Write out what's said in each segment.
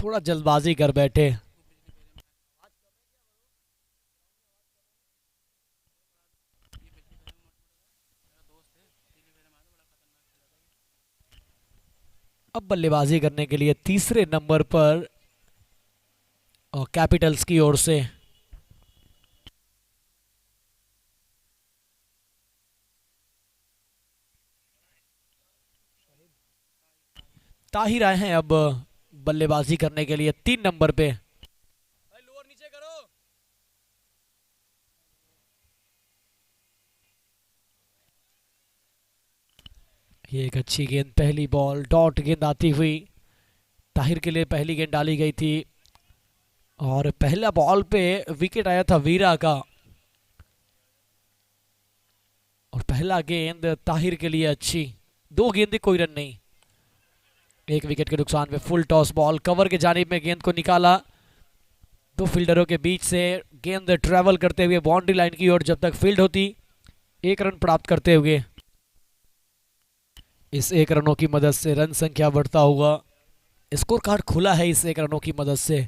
थोड़ा जल्दबाजी कर बैठे। अब बल्लेबाजी करने के लिए तीसरे नंबर पर कैपिटल्स की ओर से ताहिर आए हैं अब बल्लेबाजी करने के लिए 3 नंबर पे। ये एक अच्छी गेंद, पहली बॉल डॉट गेंद आती हुई ताहिर के लिए पहली गेंद डाली गई थी और पहला बॉल पे विकेट आया था वीरा का और पहला गेंद ताहिर के लिए अच्छी, 2 गेंदें कोई रन नहीं, 1 विकेट के नुकसान पे फुल टॉस बॉल कवर के जानिब में गेंद को निकाला 2 फील्डरों के बीच से, गेंद ट्रेवल करते हुए बाउंड्री लाइन की ओर जब तक फील्ड होती 1 रन प्राप्त करते हुए। इस 1 रनों की मदद से रन संख्या बढ़ता हुआ, स्कोर कार्ड खुला है इस 1 रनों की मदद से।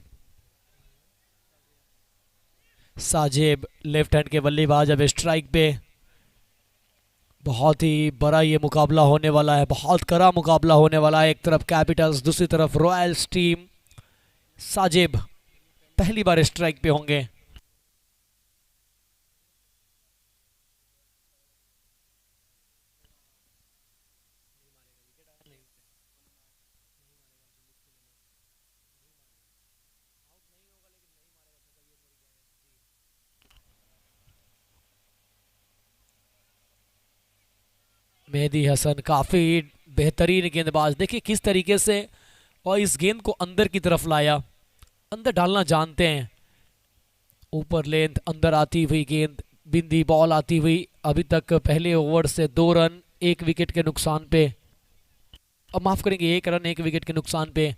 साजिब लेफ्ट हैंड के बल्लेबाज अब स्ट्राइक पे। बहुत ही बड़ा ये मुकाबला होने वाला है, बहुत कड़ा मुकाबला होने वाला है। एक तरफ कैपिटल्स, दूसरी तरफ रॉयल्स टीम। साजिब पहली बार स्ट्राइक पे होंगे। मेहदी हसन काफी बेहतरीन गेंदबाज, देखिए किस तरीके से और इस गेंद को अंदर की तरफ लाया, अंदर डालना जानते हैं। ऊपर लेंथ, अंदर आती हुई गेंद, बिंदी बॉल आती हुई। अभी तक पहले ओवर से 2 रन 1 विकेट के नुकसान पे, अब माफ करेंगे 1 रन 1 विकेट के नुकसान पे।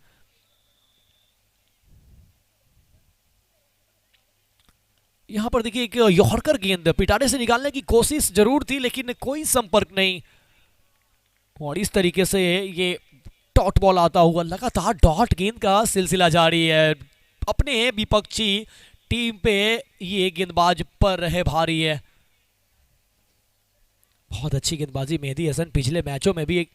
यहां पर देखिए एक यॉर्कर गेंद पिटारे से निकालने की कोशिश जरूर थी लेकिन कोई संपर्क नहीं और इस तरीके से ये डॉट बॉल आता हुआ, लगातार डॉट गेंद का सिलसिला जारी है। अपने विपक्षी टीम पे ये गेंदबाज पर रहे भारी है। बहुत अच्छी गेंदबाजी मेहदी हसन, पिछले मैचों में भी एक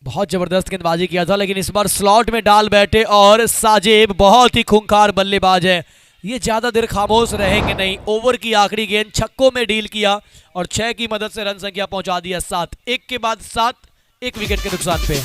बहुत जबरदस्त गेंदबाजी किया था लेकिन इस बार स्लॉट में डाल बैठे और साजिब बहुत ही खूंखार बल्लेबाज है, ये ज्यादा देर खामोश रहेंगे नहीं। ओवर की आखिरी गेंद छक्कों में डील किया और 6 की मदद से रन संख्या पहुंचा दिया 7, 1 के बाद 7, 1 विकेट के नुकसान पे।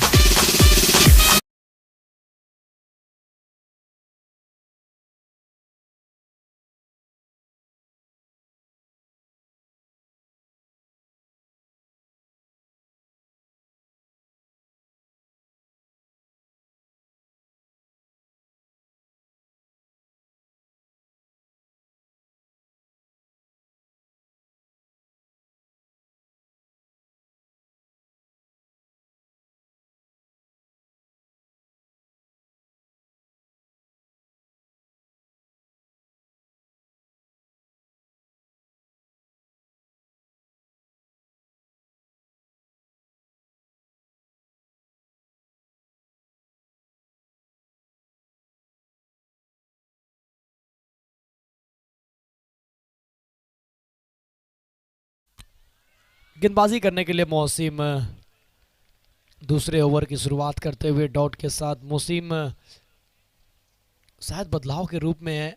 गेंदबाजी करने के लिए मोहसिम दूसरे ओवर की शुरुआत करते हुए डॉट के साथ। मोहसिम शायद बदलाव के रूप में है,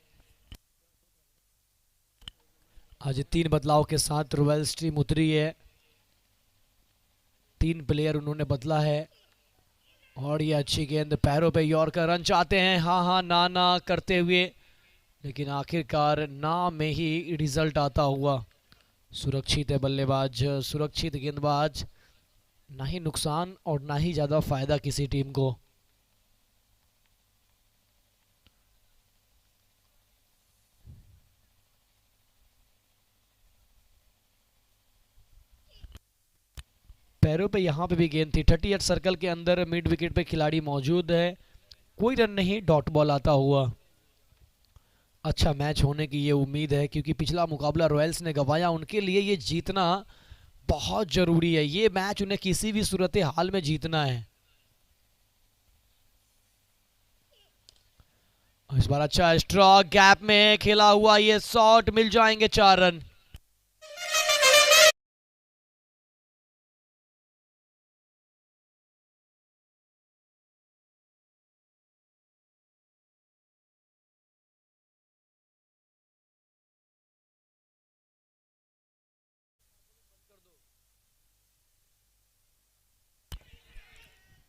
आज 3 बदलाव के साथ रॉयल्स टीम उतरी है, 3 प्लेयर उन्होंने बदला है और ये अच्छी गेंद पैरों पे यॉर्कर, रन चाहते हैं हाँ हाँ ना ना करते हुए लेकिन आखिरकार ना में ही रिजल्ट आता हुआ। सुरक्षित है बल्लेबाज, सुरक्षित गेंदबाज, ना ही नुकसान और ना ही ज्यादा फायदा किसी टीम को। पैरों पे यहां पे भी गेंद थी, 38 सर्कल के अंदर मिड विकेट पे खिलाड़ी मौजूद है, कोई रन नहीं, डॉट बॉल आता हुआ। अच्छा मैच होने की ये उम्मीद है क्योंकि पिछला मुकाबला रॉयल्स ने गंवाया, उनके लिए ये जीतना बहुत जरूरी है, ये मैच उन्हें किसी भी सूरत हाल में जीतना है। इस बार अच्छा स्ट्रोक, गैप में खेला हुआ ये शॉट, मिल जाएंगे 4 रन।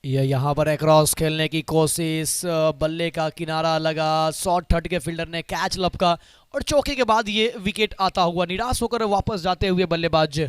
ये यहाँ पर क्रॉस खेलने की कोशिश, बल्ले का किनारा लगा, शॉट थर्ड के फील्डर ने कैच लपका और चौके के बाद ये विकेट आता हुआ, निराश होकर वापस जाते हुए बल्लेबाज।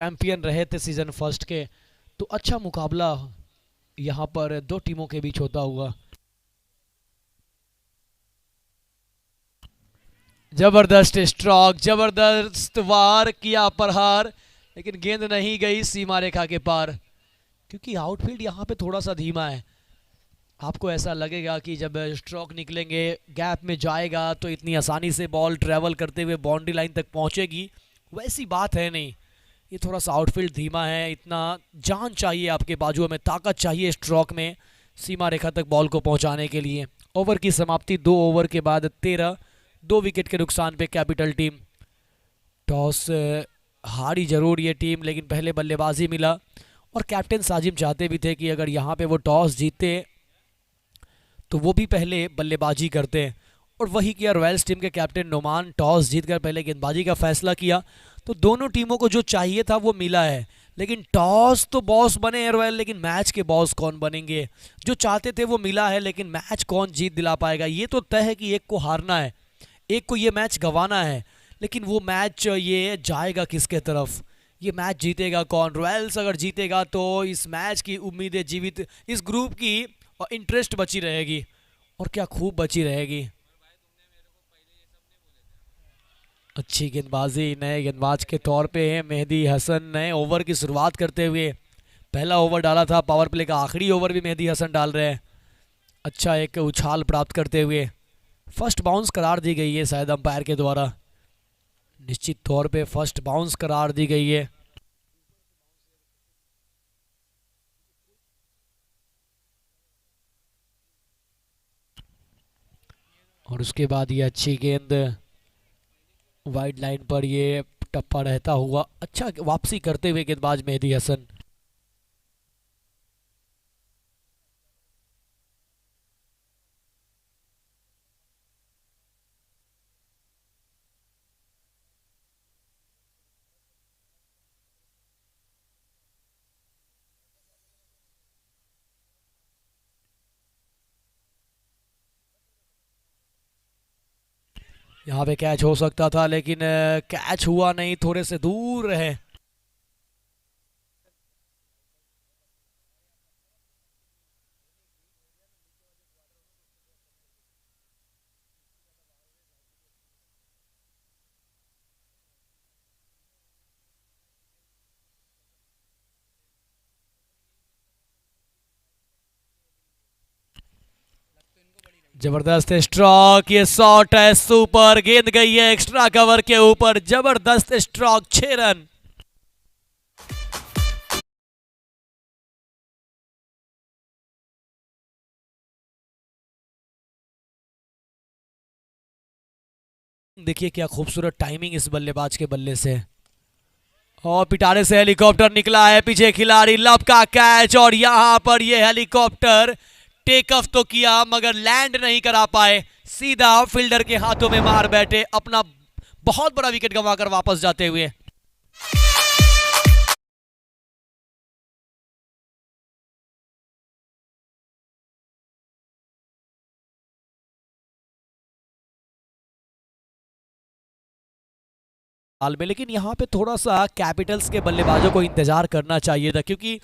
चैंपियन रहे थे सीजन फर्स्ट के, तो अच्छा मुकाबला यहाँ पर दो टीमों के बीच होता हुआ। जबरदस्त स्ट्रोक, जबरदस्त वार किया प्रहार, लेकिन गेंद नहीं गई सीमा रेखा के पार, क्योंकि आउटफील्ड यहाँ पे थोड़ा सा धीमा है। आपको ऐसा लगेगा कि जब स्ट्रोक निकलेंगे, गैप में जाएगा तो इतनी आसानी से बॉल ट्रेवल करते हुए बाउंड्री लाइन तक पहुंचेगी, वैसी बात है नहीं। ये थोड़ा सा आउटफील्ड धीमा है, इतना जान चाहिए आपके बाजुओं में, ताकत चाहिए स्ट्रोक में सीमा रेखा तक बॉल को पहुंचाने के लिए। ओवर की समाप्ति 2 ओवर के बाद 13, 2 विकेट के नुकसान पे कैपिटल टीम। टॉस हारी जरूर ये टीम, लेकिन पहले बल्लेबाजी मिला और कैप्टन साजिम चाहते भी थे कि अगर यहाँ पे वो टॉस जीते तो वो भी पहले बल्लेबाजी करते हैं, और वही किया। रॉयल्स टीम के कैप्टन नोमान टॉस जीतकर पहले गेंदबाजी का फैसला किया, तो दोनों टीमों को जो चाहिए था वो मिला है। लेकिन टॉस तो बॉस बने हैं रॉयल, लेकिन मैच के बॉस कौन बनेंगे? जो चाहते थे वो मिला है, लेकिन मैच कौन जीत दिला पाएगा? ये तो तय है कि एक को हारना है, एक को ये मैच गंवाना है, लेकिन वो मैच ये जाएगा किसके तरफ? ये मैच जीतेगा कौन? रॉयल्स अगर जीतेगा तो इस मैच की उम्मीदें जीवित, इस ग्रुप की इंटरेस्ट बची रहेगी, और क्या खूब बची रहेगी। अच्छी गेंदबाजी नए गेंदबाज के तौर पे है मेहदी हसन, नए ओवर की शुरुआत करते हुए। पहला ओवर डाला था, पावर प्ले का आखिरी ओवर भी मेहदी हसन डाल रहे हैं। अच्छा एक उछाल प्राप्त करते हुए फर्स्ट बाउंस करार दी गई है शायद अंपायर के द्वारा, निश्चित तौर पे फर्स्ट बाउंस करार दी गई है। और उसके बाद ये अच्छी गेंद वाइड लाइन पर, ये टप्पा रहता हुआ अच्छा वापसी करते हुए गेंदबाज मेहदी हसन। यहाँ पे कैच हो सकता था, लेकिन कैच हुआ नहीं, थोड़े से दूर रहे। जबरदस्त स्ट्रोक, ये शॉट है सुपर, गेंद गई है एक्स्ट्रा कवर के ऊपर, जबरदस्त स्ट्रोक, 6 रन। देखिए क्या खूबसूरत टाइमिंग इस बल्लेबाज के बल्ले से, और पिटारे से हेलीकॉप्टर निकला है, पीछे खिलाड़ी लब का कैच, और यहां पर ये हेलीकॉप्टर टेक ऑफ तो किया मगर लैंड नहीं करा पाए, सीधा फील्डर के हाथों में मार बैठे, अपना बहुत बड़ा विकेट गंवाकर वापस जाते हुए। हाल में, लेकिन यहाँ पे थोड़ा सा कैपिटल्स के बल्लेबाजों को इंतजार करना चाहिए था, क्योंकि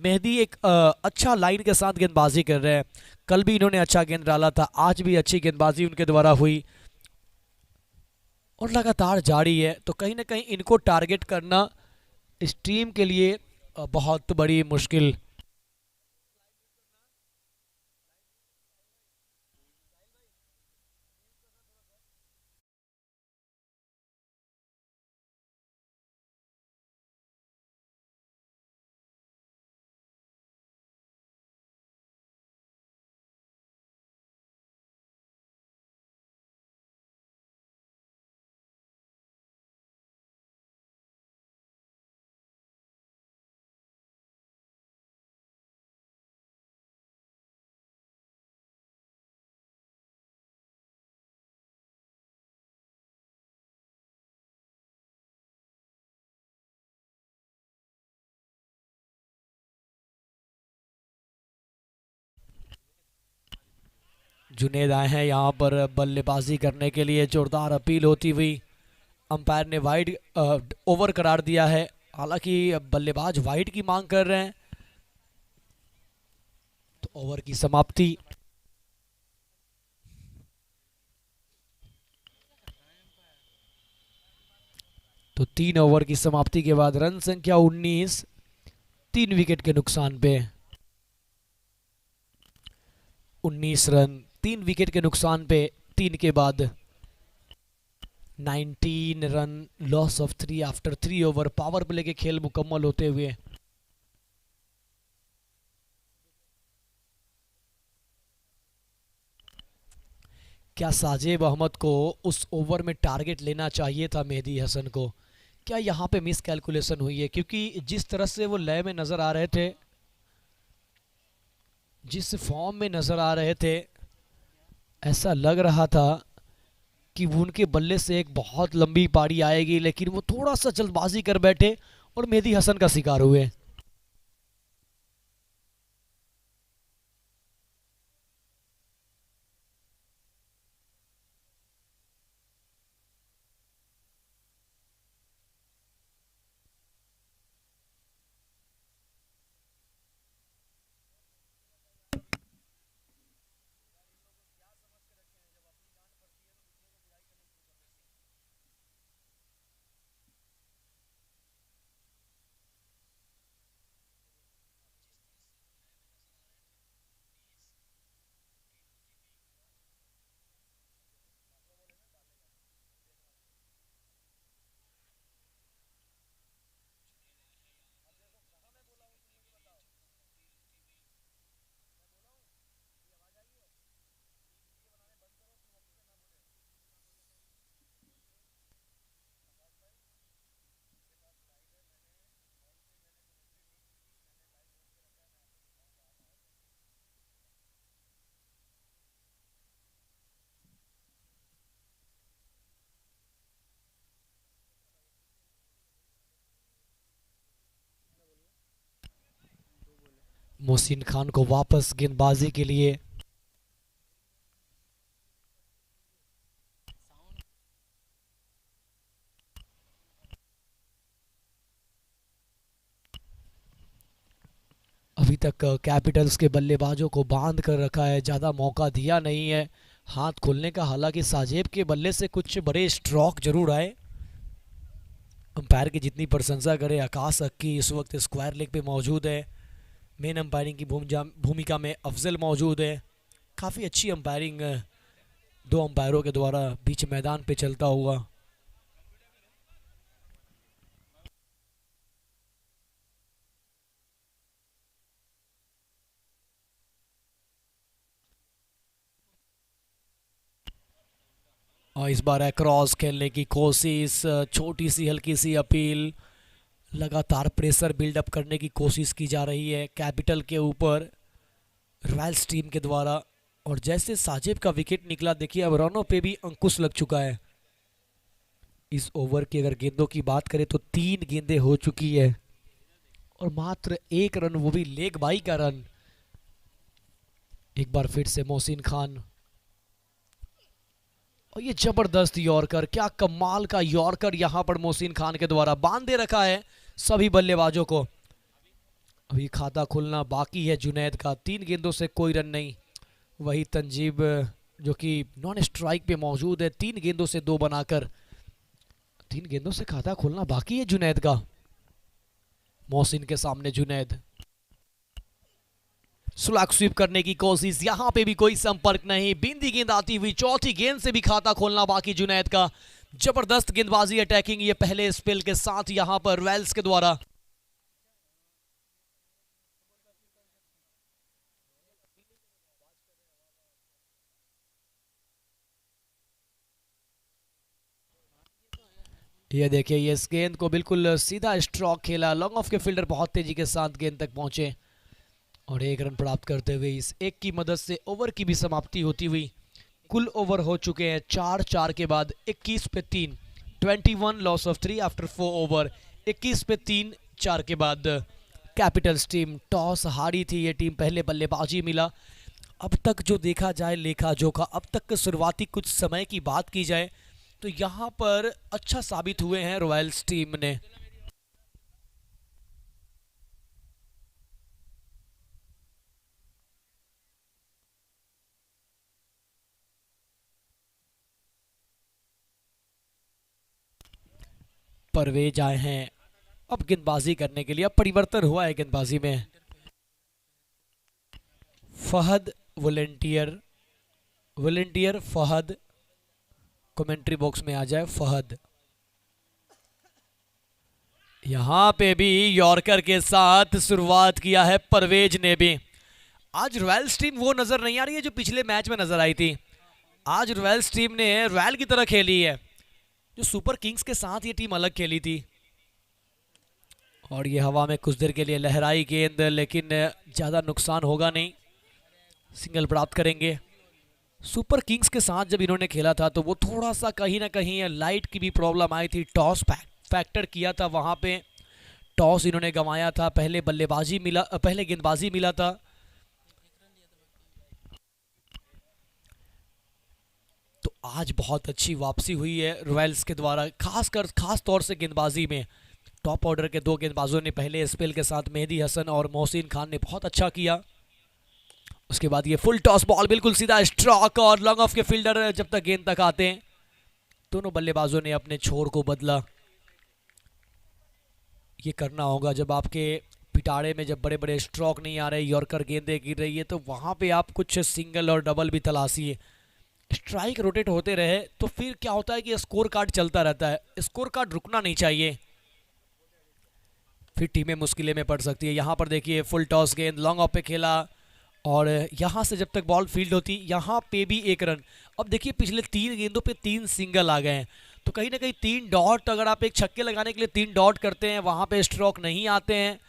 मेहदी एक अच्छा लाइन के साथ गेंदबाजी कर रहे हैं। कल भी इन्होंने अच्छा गेंद डाला था, आज भी अच्छी गेंदबाजी उनके द्वारा हुई और लगातार जारी है। तो कहीं ना कहीं इनको टारगेट करना इस टीम के लिए बहुत बड़ी मुश्किल। जुनेद आए हैं यहाँ पर बल्लेबाजी करने के लिए, जोरदार अपील होती हुई अंपायर ने वाइड ओवर करार दिया है। हालांकि बल्लेबाज वाइड की मांग कर रहे हैं, तो ओवर की समाप्ति। तो 3 ओवर की समाप्ति के बाद रन संख्या 19, 3 विकेट के नुकसान पे। 19 रन 3 विकेट के नुकसान पे, 3 के बाद 19 run, loss of 3 after 3 over. Power play के खेल मुकम्मल होते हुए क्या साजिब अहमद को उस ओवर में टारगेट लेना चाहिए था मेहदी हसन को? क्या यहाँ पे मिस कैलकुलेशन हुई है? क्योंकि जिस तरह से वो लय में नज़र आ रहे थे, जिस फॉर्म में नज़र आ रहे थे, ऐसा लग रहा था कि वो उनके बल्ले से एक बहुत लंबी पारी आएगी, लेकिन वो थोड़ा सा जल्दबाजी कर बैठे और मेहदी हसन का शिकार हुए। मोहसिन खान को वापस गेंदबाजी के लिए। अभी तक कैपिटल्स के बल्लेबाजों को बांध कर रखा है, ज़्यादा मौका दिया नहीं है हाथ खोलने का। हालांकि साजेब के बल्ले से कुछ बड़े स्ट्रोक जरूर आए। अंपायर की जितनी प्रशंसा करे, आकाश अक्की इस वक्त स्क्वायर लेग पे मौजूद है। मेन अंपायरिंग की भूमिका में अफजल मौजूद है। काफ़ी अच्छी अंपायरिंग दो अंपायरों के द्वारा बीच मैदान पे चलता हुआ। और इस बार क्रॉस खेलने की कोशिश, छोटी सी हल्की सी अपील, लगातार प्रेशर बिल्डअप करने की कोशिश की जा रही है कैपिटल के ऊपर रॉयल्स टीम के द्वारा। और जैसे साजिब का विकेट निकला, देखिए अब रनों पे भी अंकुश लग चुका है। इस ओवर की अगर गेंदों की बात करें तो 3 गेंदें हो चुकी है और मात्र 1 रन, वो भी लेग बाई का रन। एक बार फिर से मोहसिन खान और ये जबरदस्त यॉर्कर, क्या कमाल का यॉर्कर यहाँ पर मोहसिन खान के द्वारा बांध दे रखा है सभी बल्लेबाजों को। अभी खाता खुलना बाकी है जुनैद का, 3 गेंदों से कोई रन नहीं। वही तंजीब जो कि नॉन स्ट्राइक पे मौजूद है, 3 गेंदों से 2 बनाकर 3 गेंदों से खाता खुलना बाकी है जुनैद का। मोहसिन के सामने जुनैद स्लैग स्वीप करने की कोशिश, यहां पे भी कोई संपर्क नहीं। बिंदी गेंद आती हुई, चौथी गेंद से भी खाता खोलना बाकी जुनैद का। जबरदस्त गेंदबाजी अटैकिंग ये पहले स्पेल के साथ यहां पर रॉयल्स के द्वारा। ये देखिए, ये इस गेंद को बिल्कुल सीधा स्ट्रोक खेला, लॉन्ग ऑफ के फील्डर बहुत तेजी के साथ गेंद तक पहुंचे और 1 रन प्राप्त करते हुए इस एक की मदद से ओवर की भी समाप्ति होती हुई कुल ओवर हो चुके हैं 4 के बाद 21 पे 3, 21 लॉस ऑफ 3 आफ्टर 4 ओवर। 21 पे 3 4 के बाद कैपिटल्स टीम टॉस हारी थी। ये टीम पहले बल्लेबाजी मिला। अब तक जो देखा जाए लेखा जोखा, अब तक के शुरुआती कुछ समय की बात की जाए तो यहाँ पर अच्छा साबित हुए हैं रॉयल्स टीम ने। परवेज आए हैं अब गेंदबाजी करने के लिए। अब परिवर्तन हुआ है गेंदबाजी में। Fahad volunteer, volunteer Fahad commentary box में आ जाए। फहद यहां पे भी यॉर्कर के साथ शुरुआत किया है परवेज ने भी। आज रॉयल्स टीम वो नजर नहीं आ रही है जो पिछले मैच में नजर आई थी। आज रॉयल्स टीम ने रॉयल की तरह खेली है, जो सुपर किंग्स के साथ ये टीम अलग खेली थी। और ये हवा में कुछ देर के लिए लहराई गेंद, लेकिन ज़्यादा नुकसान होगा नहीं, सिंगल प्राप्त करेंगे। सुपर किंग्स के साथ जब इन्होंने खेला था तो वो थोड़ा सा कहीं ना कहीं लाइट की भी प्रॉब्लम आई थी, टॉस फैक्टर किया था वहाँ पे। टॉस इन्होंने गंवाया था, पहले बल्लेबाजी मिला, पहले गेंदबाजी मिला था। तो आज बहुत अच्छी वापसी हुई है रॉयल्स के द्वारा, खास तौर से गेंदबाजी में। टॉप ऑर्डर के 2 गेंदबाजों ने पहले स्पेल के साथ मेहदी हसन और मोहसिन खान ने बहुत अच्छा किया। उसके बाद ये फुल टॉस बॉल बिल्कुल सीधा स्ट्रोक और लॉन्ग ऑफ के फील्डर जब तक गेंद तक आते हैं दोनों बल्लेबाजों ने अपने छोर को बदला। ये करना होगा जब आपके पिटारे में जब बड़े बड़े स्ट्रोक नहीं आ रहे, यॉर्कर गेंदें गिर रही है, तो वहां पे आप कुछ सिंगल और डबल भी तलाशिए। स्ट्राइक रोटेट होते रहे तो फिर क्या होता है कि स्कोर कार्ड चलता रहता है, स्कोर कार्ड रुकना नहीं चाहिए, फिर टीमें मुश्किलें में पड़ सकती है। यहाँ पर देखिए फुल टॉस गेंद लॉन्ग ऑफ पे खेला और यहाँ से जब तक बॉल फील्ड होती यहाँ पे भी 1 रन। अब देखिए पिछले 3 गेंदों पे 3 सिंगल आ गए हैं, तो कहीं ना कहीं 3 डॉट, अगर आप एक छक्के लगाने के लिए 3 डॉट करते हैं, वहाँ पे स्ट्रोक नहीं आते हैं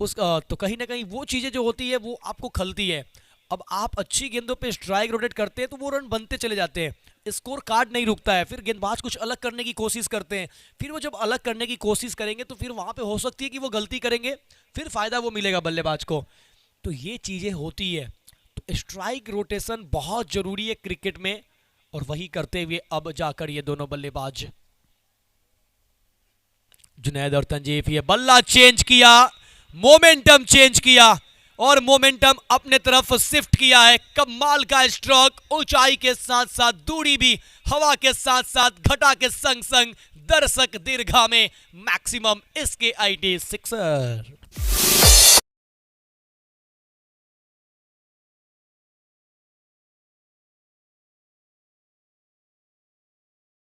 तो कहीं ना कहीं वो चीज़ें जो होती है वो आपको खलती है। अब आप अच्छी गेंदों पे स्ट्राइक रोटेट करते हैं तो वो रन बनते चले जाते हैं, स्कोर कार्ड नहीं रुकता है। फिर गेंदबाज कुछ अलग करने की कोशिश करते हैं, फिर वो जब अलग करने की कोशिश करेंगे तो फिर वहाँ पे हो सकती है कि वो गलती करेंगे, फिर फ़ायदा वो मिलेगा बल्लेबाज को। तो ये चीज़ें होती है, तो स्ट्राइक रोटेशन बहुत ज़रूरी है क्रिकेट में, और वही करते हुए अब जाकर ये दोनों बल्लेबाज जुनैद और तंजीफ ये बल्ला चेंज किया, मोमेंटम चेंज किया और मोमेंटम अपने तरफ शिफ्ट किया है। कमाल का स्ट्रोक, ऊंचाई के साथ साथ दूरी भी, हवा के साथ साथ घटा के संग संग, दर्शक दीर्घा में मैक्सिमम इसके आईडी सिक्सर।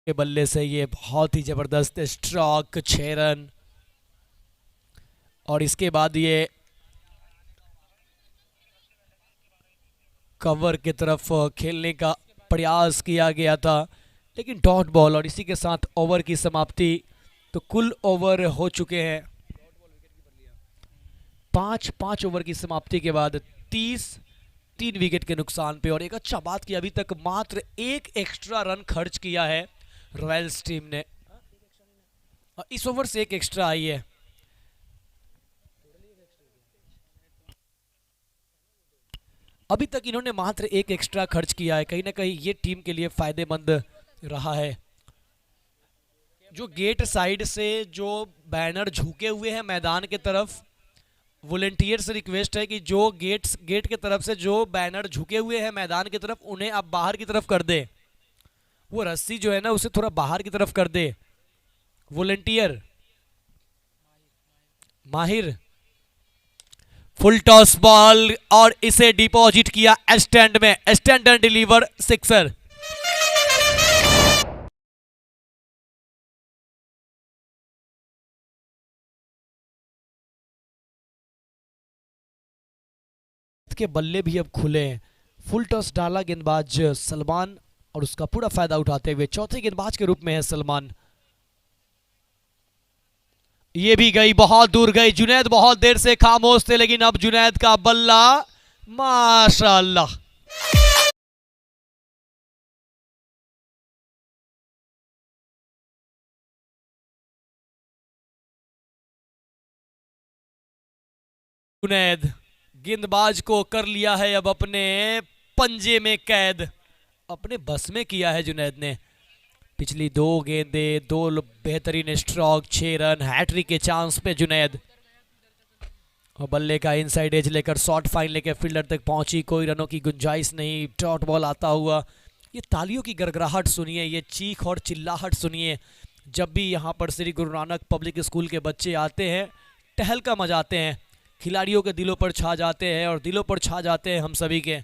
के बल्ले से ये बहुत ही जबरदस्त स्ट्रोक, 6 रन। और इसके बाद ये कवर की तरफ खेलने का प्रयास किया गया था, लेकिन डॉट बॉल और इसी के साथ ओवर की समाप्ति। तो कुल ओवर हो चुके हैं 5 ओवर की समाप्ति के बाद 3 विकेट के नुकसान पे। और एक अच्छा बात कि अभी तक मात्र 1 एक्स्ट्रा रन खर्च किया है रॉयल्स टीम ने, इस ओवर से 1 एक्स्ट्रा आई है। अभी तक इन्होंने मात्र 1 एक्स्ट्रा खर्च किया है, कहीं ना कहीं ये टीम के लिए फायदेमंद रहा है। जो गेट साइड से जो बैनर झुके हुए हैं मैदान की तरफ, वॉलंटियर से रिक्वेस्ट है कि जो गेट की तरफ से जो बैनर झुके हुए हैं मैदान की तरफ, उन्हें आप बाहर की तरफ कर दे। वो रस्सी जो है ना उसे थोड़ा बाहर की तरफ कर दे। वॉलंटियर माहिर, फुल टॉस बॉल और इसे डिपॉजिट किया स्टैंड में, स्टैंड एंड डिलीवर सिक्सर। के बल्ले भी अब खुले हैं। फुल टॉस डाला गेंदबाज सलमान और उसका पूरा फायदा उठाते हुए चौथे गेंदबाज के रूप में है सलमान। ये भी गई, बहुत दूर गई। जुनैद बहुत देर से खामोश थे, लेकिन अब जुनैद का बल्ला माशाल्लाह। जुनैद गेंदबाज को कर लिया है अब अपने पंजे में कैद, अपने बस में किया है जुनैद ने। पिछली 2 गेंदे, 2 बेहतरीन स्ट्रोक, 6 रन, हैट्रिक के चांस पे जुनैद। और बल्ले का इनसाइड एज लेकर शॉर्ट फाइन लेकर फील्डर तक पहुंची, कोई रनों की गुंजाइश नहीं। डॉट बॉल आता हुआ, ये तालियों की गड़गड़ाहट सुनिए, ये चीख और चिल्लाहट सुनिए। जब भी यहाँ पर श्री गुरु नानक पब्लिक स्कूल के बच्चे आते हैं, टहलका मचाते हैं, खिलाड़ियों के दिलों पर छा जाते हैं और दिलों पर छा जाते हैं हम सभी के।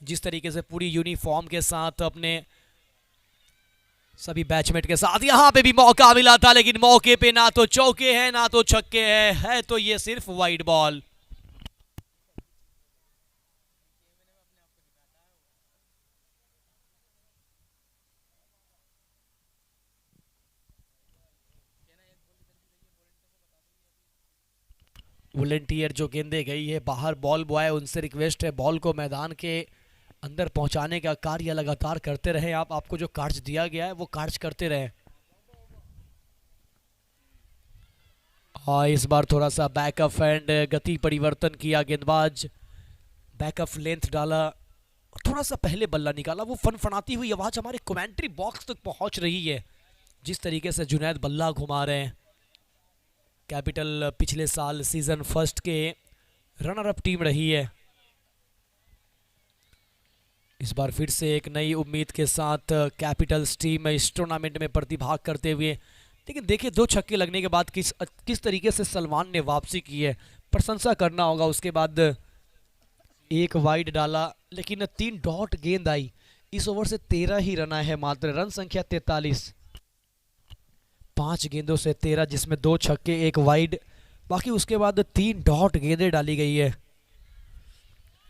जिस तरीके से पूरी यूनिफॉर्म के साथ अपने सभी बैचमेट के साथ यहाँ पे भी मौका मिला था, लेकिन मौके पे ना तो चौके हैं ना तो छक्के हैं, है तो ये सिर्फ वाइड बॉल। वॉलंटियर जो गेंदे गई है बाहर, बॉल बॉय उनसे रिक्वेस्ट है बॉल को मैदान के अंदर पहुंचाने का कार्य लगातार करते रहे। आपको जो कार्य दिया गया है वो कार्य करते रहे। और इस बार थोड़ा सा बैकअप एंड गति परिवर्तन किया गेंदबाज, बैकअप लेंथ डाला, थोड़ा सा पहले बल्ला निकाला। वो फनफनाती हुई आवाज हमारे कमेंट्री बॉक्स तक पहुंच रही है, जिस तरीके से जुनैद बल्ला घुमा रहे हैं। कैपिटल पिछले साल सीजन फर्स्ट के रनर अप टीम रही है। इस बार फिर से एक नई उम्मीद के साथ कैपिटल्स टीम इस टूर्नामेंट में प्रतिभाग करते हुए। लेकिन देखिए 2 छक्के लगने के बाद किस तरीके से सलमान ने वापसी की है, प्रशंसा करना होगा। उसके बाद 1 वाइड डाला, लेकिन 3 डॉट गेंद आई। इस ओवर से 13 ही रन आए हैं मात्र, रन संख्या 43। 5 गेंदों से 13, जिसमें 2 छक्के 1 वाइड, बाकी उसके बाद 3 डॉट गेंदें डाली गई है।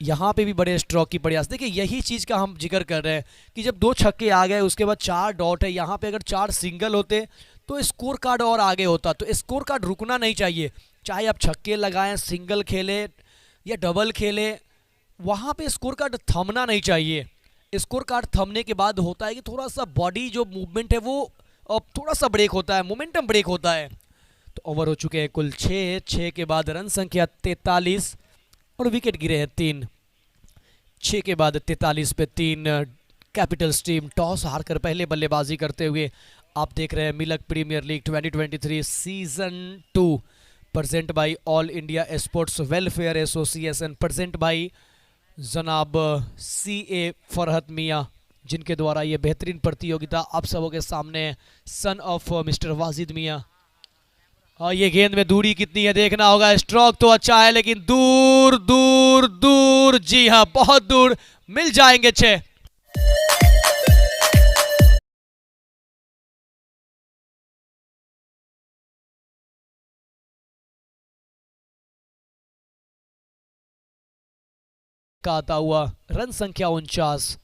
यहाँ पे भी बड़े स्ट्रोक की प्रयास। देखिए यही चीज़ का हम जिक्र कर रहे हैं कि जब 2 छक्के आ गए उसके बाद 4 डॉट है, यहाँ पे अगर 4 सिंगल होते तो स्कोर कार्ड और आगे होता। तो स्कोर कार्ड रुकना नहीं चाहिए, चाहे आप छक्के लगाएं, सिंगल खेले या डबल खेले, वहाँ पे स्कोर कार्ड थमना नहीं चाहिए। स्कोर कार्ड थमने के बाद होता है कि थोड़ा सा बॉडी जो मूवमेंट है वो अब थोड़ा सा ब्रेक होता है, मोमेंटम ब्रेक होता है। तो ओवर हो चुके हैं कुल 6 के बाद रन संख्या 43 और विकेट गिरे हैं 3। 6 के बाद 43 पे 3। कैपिटल्स टीम टॉस हारकर पहले बल्लेबाजी करते हुए। आप देख रहे हैं Milak premier league 2023 season 2 present by all India sports welfare association, present by जनाब CA फरहत मियाँ, जिनके द्वारा ये बेहतरीन प्रतियोगिता आप सबों के सामने, सन ऑफ मिस्टर वाजिद मियाँ। और ये गेंद में दूरी कितनी है देखना होगा। स्ट्रोक तो अच्छा है लेकिन दूर दूर दूर, जी हाँ बहुत दूर, मिल जाएंगे 6। का आता हुआ रन संख्या 49।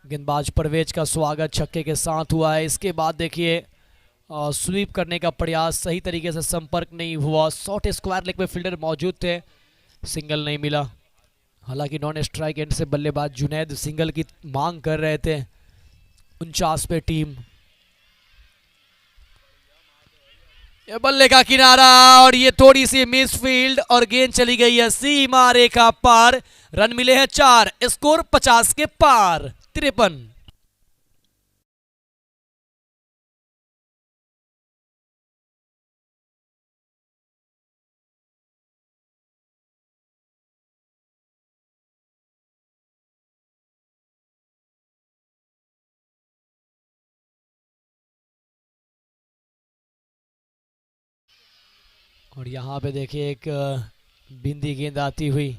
गेंदबाज परवेज का स्वागत छक्के के साथ हुआ है। इसके बाद देखिए स्वीप करने का प्रयास, सही तरीके से संपर्क नहीं हुआ। शॉर्ट स्क्वायर लेग पे फील्डर मौजूद थे, सिंगल नहीं मिला। हालांकि नॉन स्ट्राइक एंड से बल्लेबाज जुनैद सिंगल की मांग कर रहे थे। 49 पे टीम, ये बल्ले का किनारा और ये थोड़ी सी मिस फील्ड और गेंद चली गई है सीमा रेखा पार। रन मिले हैं 4, स्कोर 50 के पार, 53। और यहाँ पे देखिए एक बिंदी गेंद आती हुई।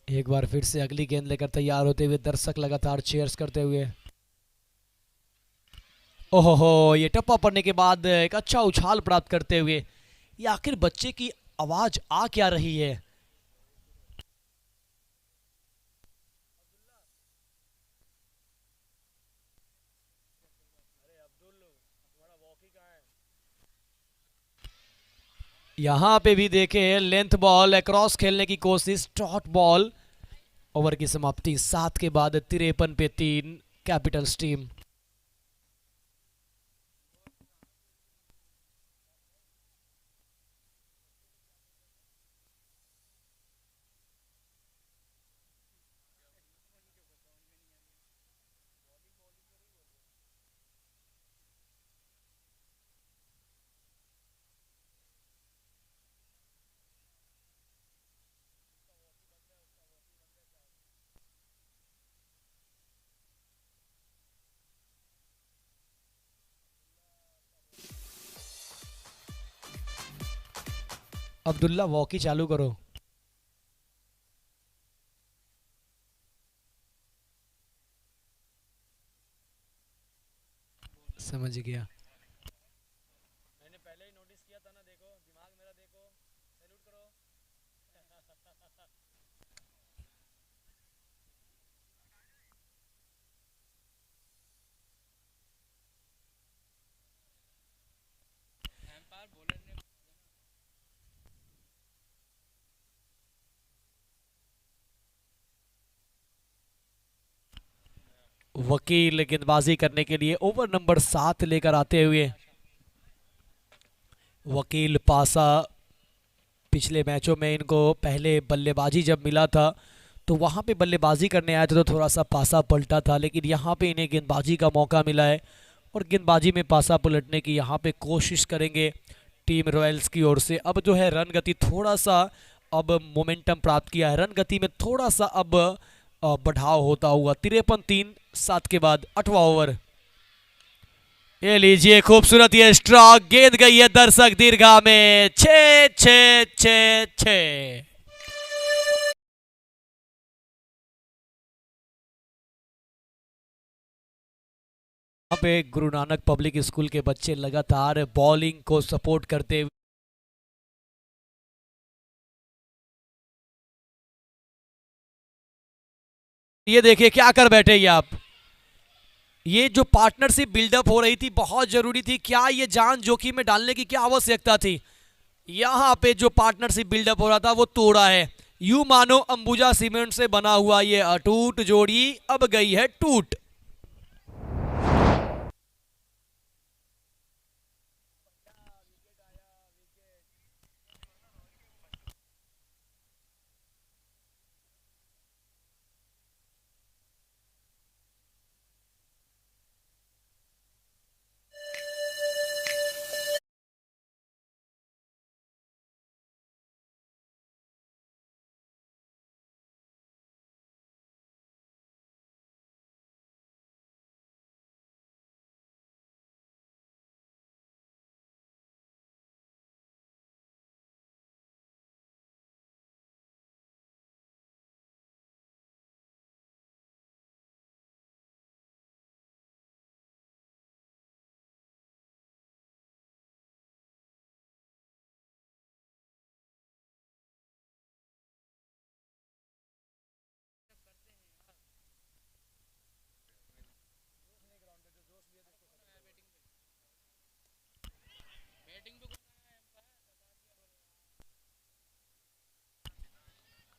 एक बार फिर से अगली गेंद लेकर तैयार होते हुए दर्शक लगातार चीयर्स करते हुए। ओहो, ये टप्पा पड़ने के बाद एक अच्छा उछाल प्राप्त करते हुए। ये आखिर बच्चे की आवाज आ क्या रही है? यहाँ पे भी देखे लेंथ बॉल क्रॉस खेलने की कोशिश, डॉट बॉल। ओवर की समाप्ति 7 के बाद 53 पे 3 कैपिटल्स टीम। अब्दुल्ला वॉकी चालू करो। समझ गया। मैंने पहले ही नोटिस किया था ना, देखो दिमाग मेरा देखो, सैल्यूट करो। वकील गेंदबाजी करने के लिए ओवर नंबर 7 लेकर आते हुए। वकील पासा पिछले मैचों में इनको पहले बल्लेबाजी जब मिला था तो वहाँ पे बल्लेबाजी करने आए थे तो थोड़ा सा पासा पलटा था, लेकिन यहाँ पे इन्हें गेंदबाजी का मौका मिला है और गेंदबाजी में पासा पलटने की यहाँ पे कोशिश करेंगे टीम रॉयल्स की ओर से। अब जो है रन गति थोड़ा सा अब मोमेंटम प्राप्त किया है, रन गति में थोड़ा सा अब बढ़ाव होता हुआ। 53-3 7 के बाद 8वां ओवर। ये लीजिए खूबसूरत ये स्ट्रोक, गेंद गई है दर्शक दीर्घा में। 6-6-6-6। यहाँ पे गुरु नानक पब्लिक स्कूल के बच्चे लगातार बॉलिंग को सपोर्ट करते हुए। ये देखिए क्या कर बैठे ये आप। ये जो पार्टनरशिप बिल्डअप हो रही थी बहुत जरूरी थी, क्या ये जान जोखिम में डालने की क्या आवश्यकता थी? यहाँ पे जो पार्टनरशिप बिल्डअप हो रहा था वो तोड़ा है। यू मानो अंबुजा सीमेंट से बना हुआ ये अटूट जोड़ी अब गई है टूट।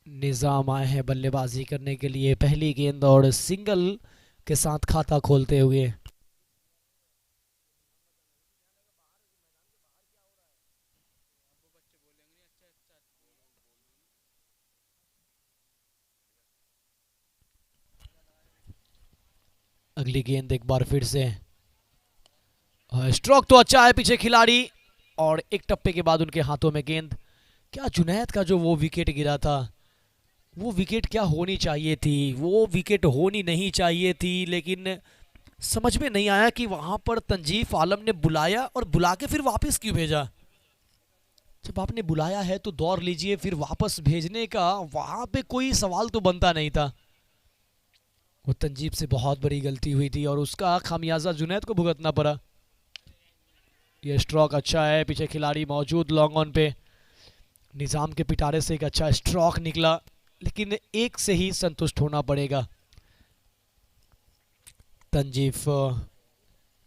निजाम आए हैं बल्लेबाजी करने के लिए, पहली गेंद और सिंगल के साथ खाता खोलते हुए। अगली गेंद एक बार फिर से, स्ट्रोक तो अच्छा है पीछे खिलाड़ी और एक टप्पे के बाद उनके हाथों में गेंद। क्या जुनैद का जो वो विकेट गिरा था वो विकेट क्या होनी चाहिए थी, वो विकेट होनी नहीं चाहिए थी, लेकिन समझ में नहीं आया कि वहां पर तंजीफ आलम ने बुलाया और बुला के फिर वापस क्यों भेजा। जब आपने बुलाया है तो दौड़ लीजिए, फिर वापस भेजने का वहां पे कोई सवाल तो बनता नहीं था। वो तंजीब से बहुत बड़ी गलती हुई थी और उसका खामियाजा जुनैद को भुगतना पड़ा। ये स्ट्रोक अच्छा है, पीछे खिलाड़ी मौजूद लॉन्ग ऑन पे। निज़ाम के पिटारे से एक अच्छा स्ट्रोक निकला, लेकिन एक से ही संतुष्ट होना पड़ेगा। तंजीफ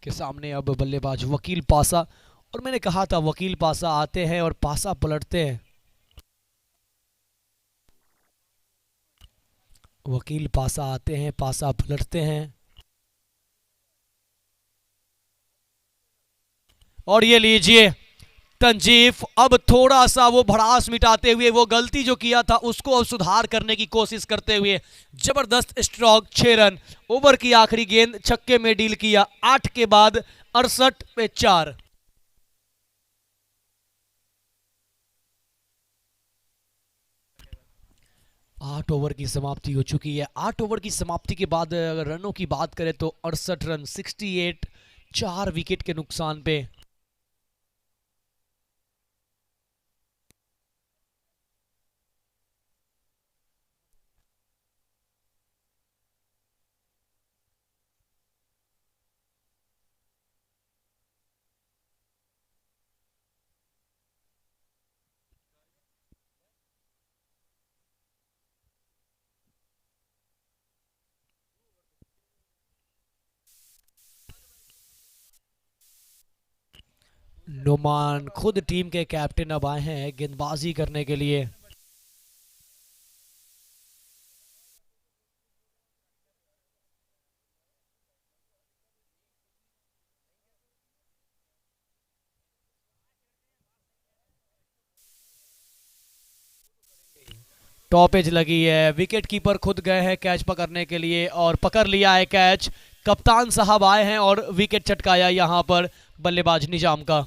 के सामने अब बल्लेबाज वकील पासा, और मैंने कहा था वकील पासा आते हैं और पासा पलटते हैं। वकील पासा आते हैं, पासा पलटते हैं। और ये लीजिए तंजीफ अब थोड़ा सा वो भड़ास मिटाते हुए, वो गलती जो किया था उसको अब सुधार करने की कोशिश करते हुए, जबरदस्त स्ट्रोक 6 रन। ओवर की आखिरी गेंद छक्के में डील किया। 8 के बाद 68 पे 4। 8 ओवर की समाप्ति हो चुकी है। 8 ओवर की समाप्ति के बाद अगर रनों की बात करें तो 68 रन, 68, 4 विकेट के नुकसान पे। नुमान खुद टीम के कैप्टन अब आए हैं गेंदबाजी करने के लिए। टॉपेज लगी है, विकेट कीपर खुद गए हैं कैच पकड़ने के लिए और पकड़ लिया है कैच। कप्तान साहब आए हैं और विकेट चटकाया यहां पर बल्लेबाज निजाम का।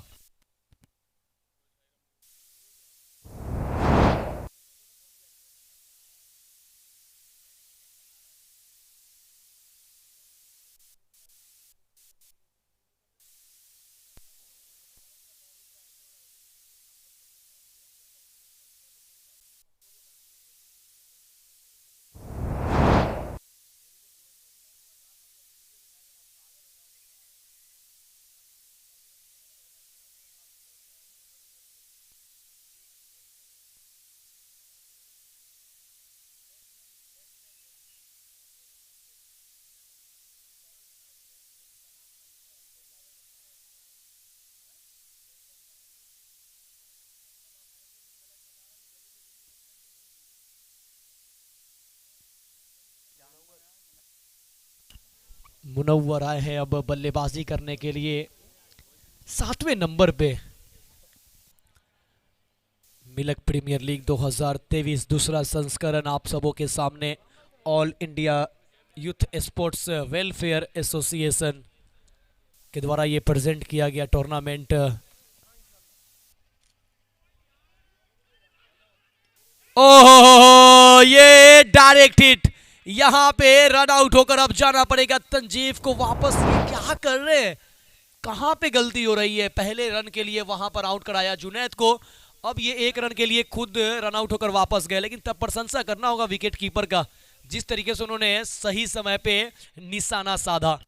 मुनव्वर आए हैं अब बल्लेबाजी करने के लिए 7वें नंबर पे। मिल्क प्रीमियर लीग 2023 दूसरा संस्करण आप सबों के सामने all India youth sports welfare association के द्वारा ये प्रेजेंट किया गया टूर्नामेंट। ओहो, ये डायरेक्ट हिट, यहां पे रन आउट होकर अब जाना पड़ेगा तंजीफ को वापस। ये क्या कर रहे हैं, कहां पे गलती हो रही है। पहले रन के लिए वहां पर आउट कराया जुनैद को, अब ये 1 रन के लिए खुद रन आउट होकर वापस गए। लेकिन तब प्रशंसा करना होगा विकेट कीपर का, जिस तरीके से उन्होंने सही समय पे निशाना साधा।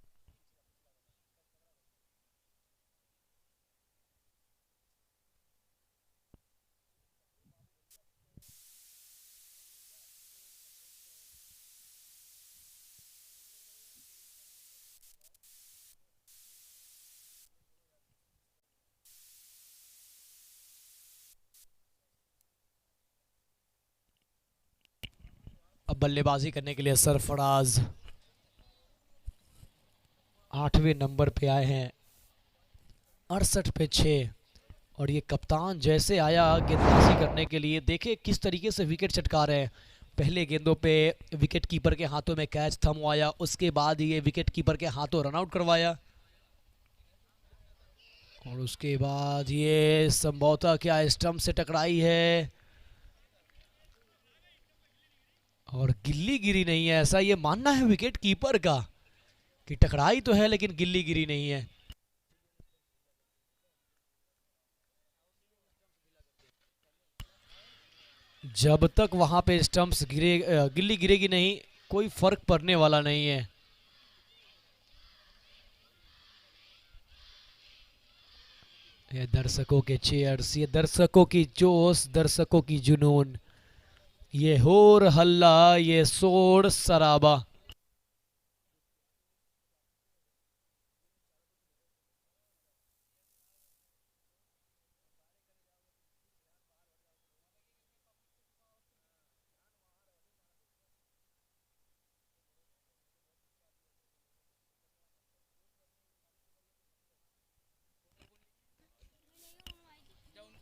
अब बल्लेबाजी करने के लिए सरफराज 8वें नंबर पे आए हैं, 68 पे 6। और ये कप्तान जैसे आया गेंदबाजी करने के लिए, देखे किस तरीके से विकेट चटका रहे हैं। पहले गेंदों पे विकेट कीपर के हाथों में कैच थमवाया, उसके बाद ये विकेट कीपर के हाथों रन आउट करवाया, और उसके बाद ये संभवतः क्या स्टंप से टकराई है। और गिल्ली गिरी नहीं है, ऐसा ये मानना है विकेट कीपर का कि टकराई तो है लेकिन गिल्ली गिरी नहीं है। जब तक वहां पे स्टंप्स गिरे गिल्ली गिरेगी नहीं, कोई फर्क पड़ने वाला नहीं है। ये दर्शकों के चीयर्स, ये दर्शकों की जोश, दर्शकों की जुनून, ये होर हल्ला, ये शोर शराबा।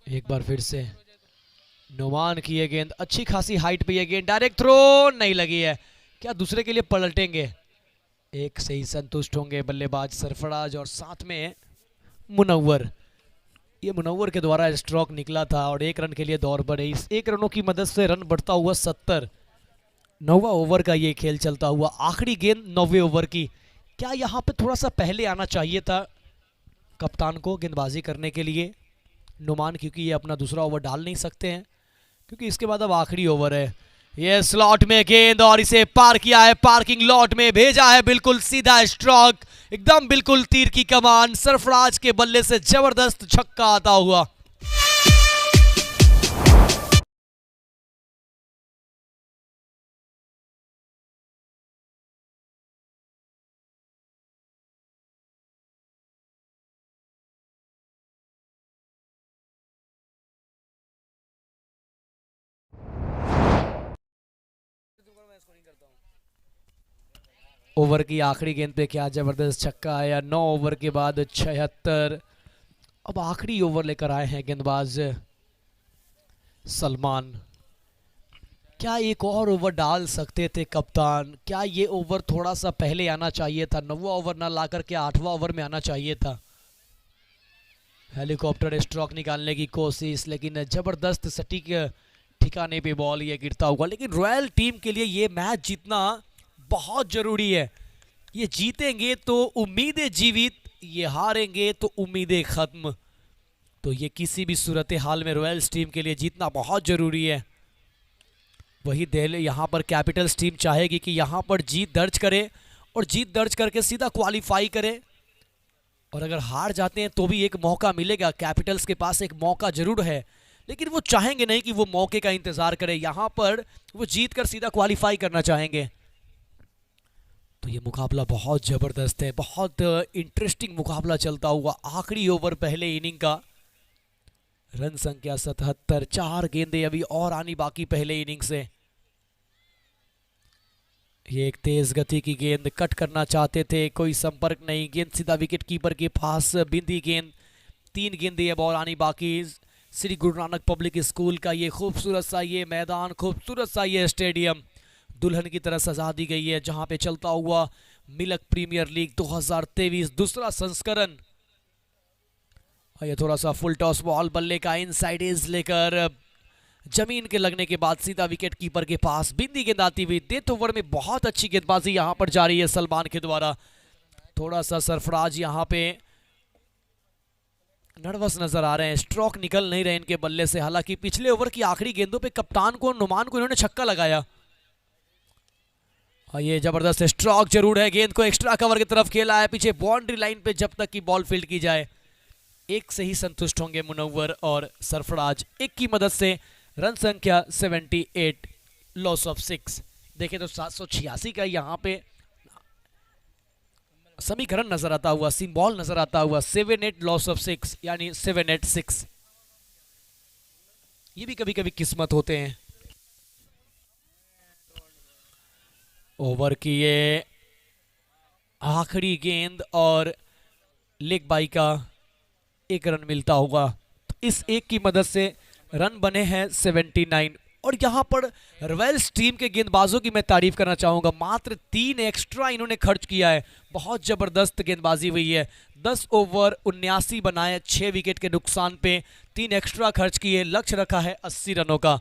एक बार फिर से नुमान की ये गेंद, अच्छी खासी हाइट पे ये गेंद, डायरेक्ट थ्रो नहीं लगी है। क्या दूसरे के लिए पलटेंगे? एक से ही संतुष्ट होंगे बल्लेबाज सरफराज और साथ में मुनव्वर। ये मुनव्वर के द्वारा स्ट्रोक निकला था और 1 रन के लिए दौड़ बढ़े। इस 1 रनों की मदद से रन बढ़ता हुआ 70। 9वां ओवर का ये खेल चलता हुआ, आखिरी गेंद 9वें ओवर की। क्या यहाँ पे थोड़ा सा पहले आना चाहिए था कप्तान को गेंदबाजी करने के लिए नुमान, क्योंकि ये अपना दूसरा ओवर डाल नहीं सकते हैं क्योंकि इसके बाद अब आखिरी ओवर है। ये स्लॉट में गेंद और इसे पार किया है, पार्किंग लॉट में भेजा है, बिल्कुल सीधा स्ट्रोक, एकदम बिल्कुल तीर की कमान। सरफराज के बल्ले से जबरदस्त छक्का आता हुआ। ओवर की आखिरी गेंद पे क्या जबरदस्त छक्का आया। 9 ओवर के बाद 76। अब आखिरी ओवर लेकर आए हैं गेंदबाज सलमान। क्या एक और ओवर डाल सकते थे कप्तान? क्या ये ओवर थोड़ा सा पहले आना चाहिए था? 9वां ओवर ना लाकर के 8वां ओवर में आना चाहिए था। हेलीकॉप्टर स्ट्रोक निकालने की कोशिश, लेकिन जबरदस्त सटीक ठिकाने पे बॉल ये गिरता हुआ। लेकिन रॉयल टीम के लिए ये मैच जीतना बहुत जरूरी है। ये जीतेंगे तो उम्मीदें जीवित, ये हारेंगे तो उम्मीदें खत्म। तो ये किसी भी सूरत हाल में रॉयल्स टीम के लिए जीतना बहुत जरूरी है। वही दिल यहाँ पर कैपिटल्स टीम चाहेगी कि यहाँ पर जीत दर्ज करे और जीत दर्ज करके सीधा क्वालिफाई करे। और अगर हार जाते हैं तो भी एक मौका मिलेगा, कैपिटल्स के पास एक मौका जरूर है, लेकिन वो चाहेंगे नहीं कि वो मौके का इंतजार करे। यहाँ पर वो जीत कर सीधा क्वालिफाई करना चाहेंगे। तो ये मुकाबला बहुत ज़बरदस्त है, बहुत इंटरेस्टिंग मुकाबला चलता हुआ। आखिरी ओवर पहले इनिंग का, रन संख्या 77, 4 गेंदें अभी और आनी बाकी पहले इनिंग से। ये एक तेज गति की गेंद, कट करना चाहते थे, कोई संपर्क नहीं, गेंद सीधा विकेट कीपर के पास, बिंदी गेंद। 3 गेंदें अब और आनी बाकी। श्री गुरु नानक पब्लिक स्कूल का ये खूबसूरत सा ये मैदान, खूबसूरत सा ये स्टेडियम दुल्हन की तरह सजा दी गई है, जहां पे चलता हुआ मिल्क प्रीमियर लीग 2023 दूसरा संस्करण। ये थोड़ा सा फुल टॉस बॉल, बल्ले का इनसाइड एज लेकर जमीन के लगने के बाद सीधा विकेट कीपर के पास, बिंदी गेंद आती हुई। डेथ ओवर में बहुत अच्छी गेंदबाजी यहां पर जारी है सलमान के द्वारा। थोड़ा सा सरफराज यहां पे नर्वस नजर आ रहे हैं, स्ट्रोक निकल नहीं रहे इनके बल्ले से। हालांकि पिछले ओवर की आखिरी गेंदों पे कप्तान को, नुमान को इन्होंने छक्का लगाया। ये जबरदस्त स्ट्रोक जरूर है, गेंद को एक्स्ट्रा कवर की तरफ खेला है, पीछे बाउंड्री लाइन पे जब तक की बॉल फील्ड की जाए। एक से ही संतुष्ट होंगे मुनव्वर और सरफराज। एक की मदद से रन संख्या 78, लॉस ऑफ 6। देखें तो 786 का यहाँ पे समीकरण नजर आता हुआ, सिंबल नजर आता हुआ। 7-8 लॉस ऑफ 6 यानी 7-8-6। ये भी कभी कभी किस्मत होते हैं। ओवर की ये आखिरी गेंद और लेग बाई का 1 रन मिलता होगा। तो इस एक की मदद से रन बने हैं 79। और यहां पर रॉयल्स टीम के गेंदबाजों की मैं तारीफ करना चाहूंगा, मात्र 3 एक्स्ट्रा इन्होंने खर्च किया है। बहुत जबरदस्त गेंदबाजी हुई है। 10 ओवर 79 बनाए, 6 विकेट के नुकसान पे 3 एक्स्ट्रा खर्च किए। लक्ष्य रखा है 80 रनों का।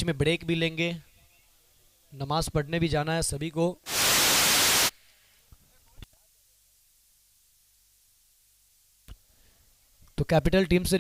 बीच में ब्रेक भी लेंगे, नमाज पढ़ने भी जाना है सभी को। तो कैपिटल टीम से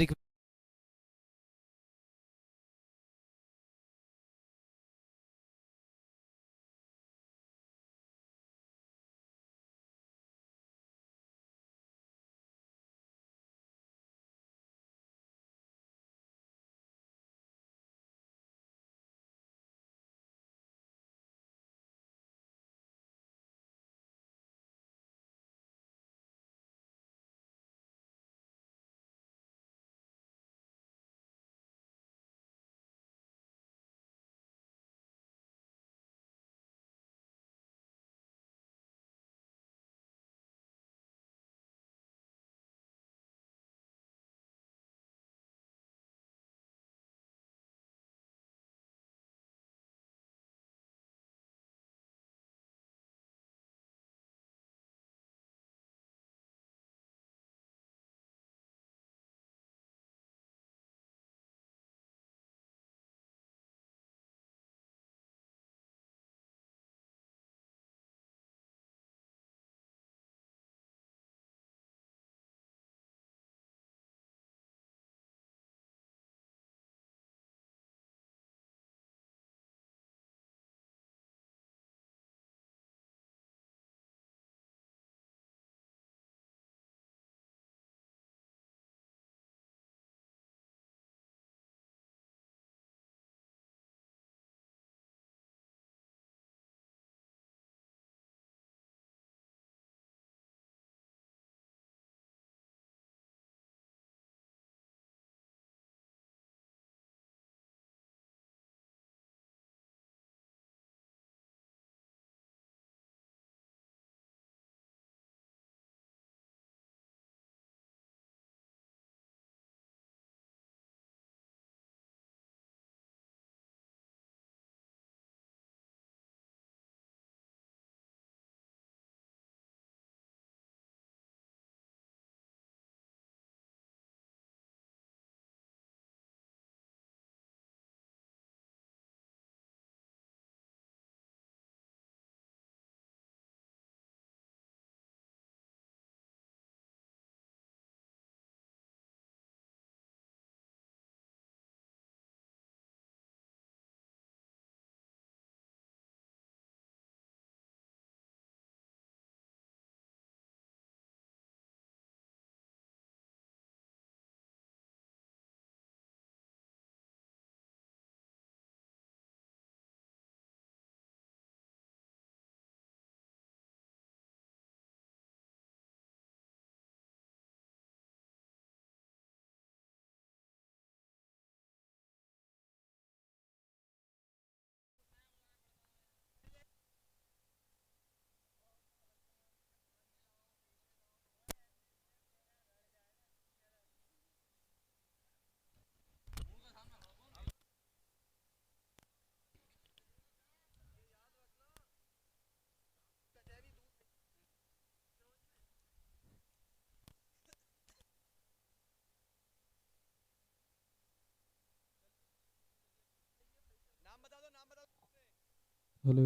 hello.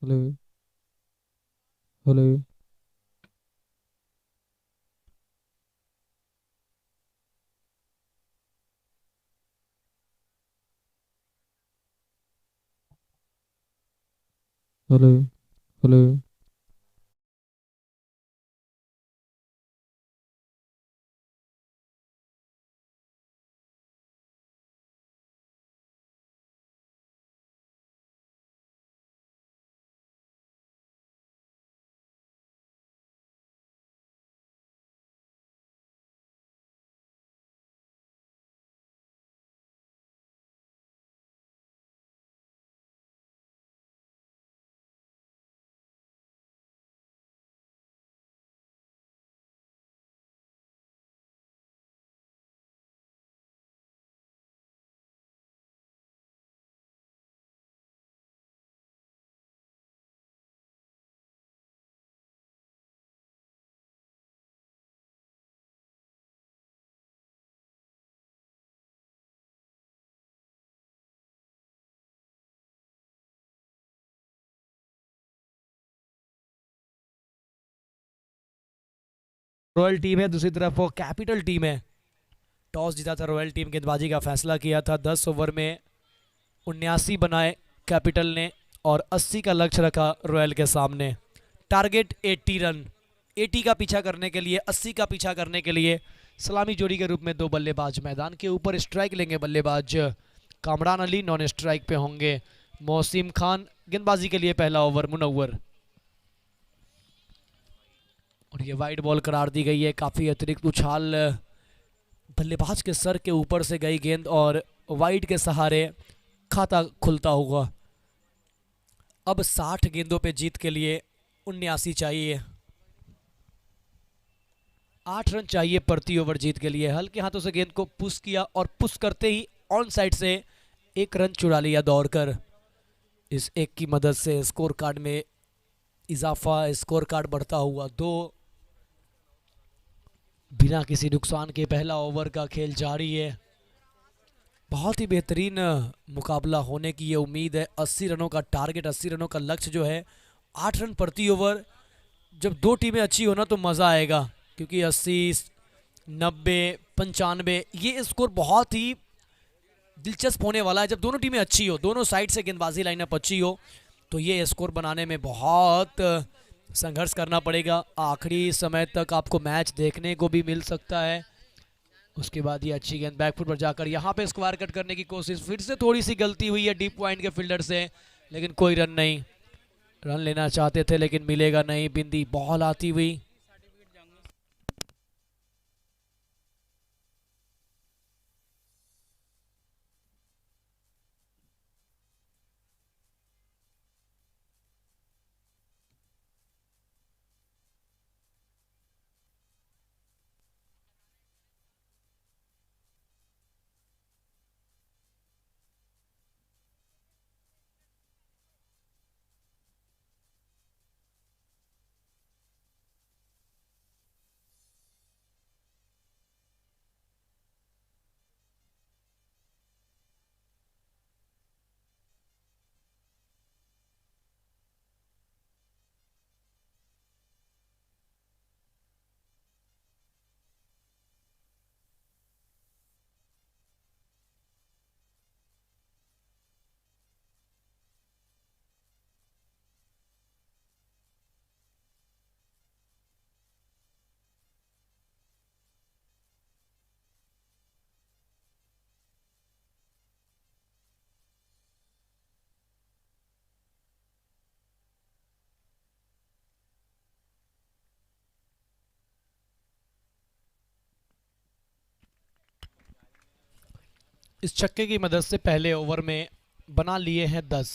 Hello. Hello. Hello. Hello. Royal team है, दूसरी तरफ वो कैपिटल टीम है। टॉस जीता था रॉयल टीम, गेंदबाजी का फैसला किया था। 10 ओवर में 79 बनाए कैपिटल ने और 80 का लक्ष्य रखा रॉयल के सामने। टारगेट 80 रन, 80 का पीछा करने के लिए, 80 का पीछा करने के लिए सलामी जोड़ी के रूप में दो बल्लेबाज मैदान के ऊपर। स्ट्राइक लेंगे बल्लेबाज कामरान अली, नॉन स्ट्राइक पे होंगे मोहसिम खान। गेंदबाजी के लिए पहला ओवर मुनव्वर, और ये वाइड बॉल करार दी गई है। काफ़ी अतिरिक्त उछाल, बल्लेबाज के सर के ऊपर से गई गेंद और वाइड के सहारे खाता खुलता हुआ। अब 60 गेंदों पे जीत के लिए 79 चाहिए, 8 रन चाहिए प्रति ओवर जीत के लिए। हल्के हाथों से गेंद को पुश किया और पुश करते ही ऑन साइड से एक रन चुरा लिया दौड़कर। इस एक की मदद से स्कोर कार्ड में इजाफा, स्कोर कार्ड बढ़ता हुआ 2। बिना किसी नुकसान के पहला ओवर का खेल जारी है। बहुत ही बेहतरीन मुकाबला होने की ये उम्मीद है। 80 रनों का टारगेट, 80 रनों का लक्ष्य जो है, 8 रन प्रति ओवर। जब दो टीमें अच्छी हो ना तो मज़ा आएगा, क्योंकि 80, 90, 95 ये स्कोर बहुत ही दिलचस्प होने वाला है। जब दोनों टीमें अच्छी हो, दोनों साइड से गेंदबाजी लाइनअप अच्छी हो, तो ये स्कोर बनाने में बहुत संघर्ष करना पड़ेगा। आखिरी समय तक आपको मैच देखने को भी मिल सकता है। उसके बाद ये अच्छी गेंद बैकफुट पर जाकर यहाँ पे स्क्वायर कट करने की कोशिश, फिर से थोड़ी सी गलती हुई है डीप पॉइंट के फील्डर से, लेकिन कोई रन नहीं। रन लेना चाहते थे लेकिन मिलेगा नहीं। बिंदी बॉल आती हुई, इस छक्के की मदद से पहले ओवर में बना लिए हैं 10।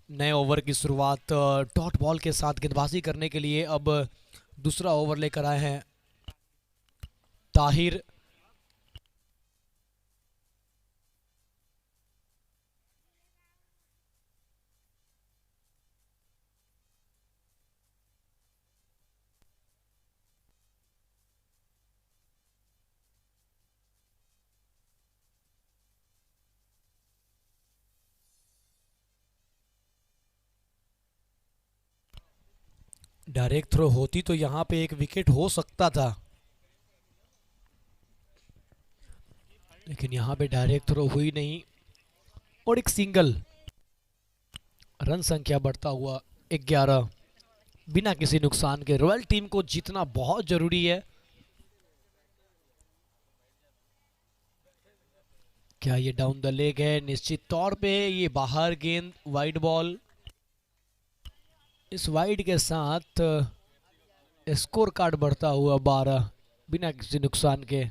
नए ओवर की शुरुआत डॉट बॉल के साथ गेंदबाजी करने के लिए अब दूसरा ओवर लेकर आए हैं ताहिर। डायरेक्ट थ्रो होती तो यहाँ पे एक विकेट हो सकता था, लेकिन यहाँ पे डायरेक्ट थ्रो हुई नहीं और एक सिंगल। रन संख्या बढ़ता हुआ 11। बिना किसी नुकसान के। रॉयल टीम को जीतना बहुत जरूरी है। क्या ये डाउन द लेग है? निश्चित तौर पे ये बाहर गेंद, वाइड बॉल। इस वाइड के साथ स्कोर कार्ड बढ़ता हुआ 12 बिना किसी नुकसान के।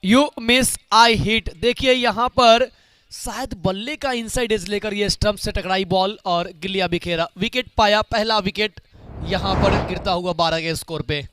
You miss I hit. देखिए यहां पर शायद बल्ले का इनसाइड एज लेकर ये स्टंप से टकराई बॉल और गिलिया बिखेरा। विकेट पाया, पहला विकेट यहां पर गिरता हुआ 12 के स्कोर पे।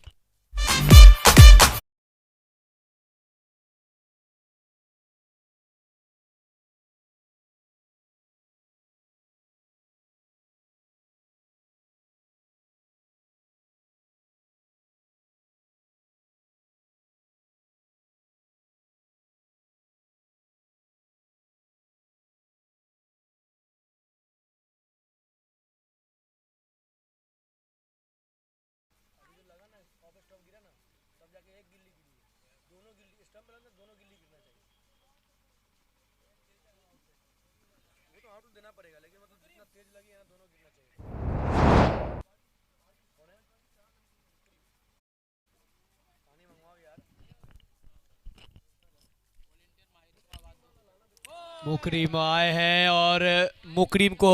मुकरीम आए हैं और मुकरीम को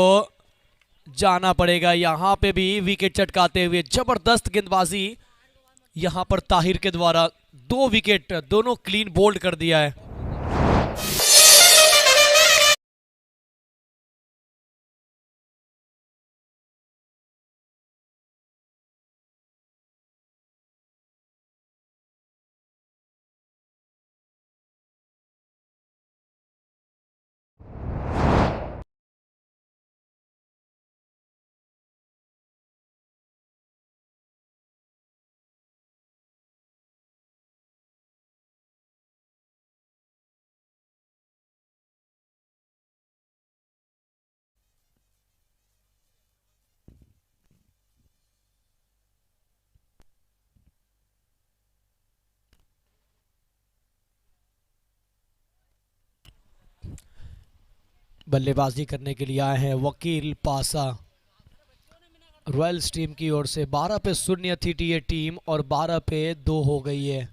जाना पड़ेगा। यहां पे भी विकेट चटकाते हुए जबरदस्त गेंदबाजी यहां पर ताहिर के द्वारा। 2 विकेट, दोनों क्लीन बोल्ड कर दिया है। बल्लेबाजी करने के लिए आए हैं वकील पासा। रॉयल्स टीम की ओर से 12 पे 0 थी ये टीम और 12 पे 2 हो गई है।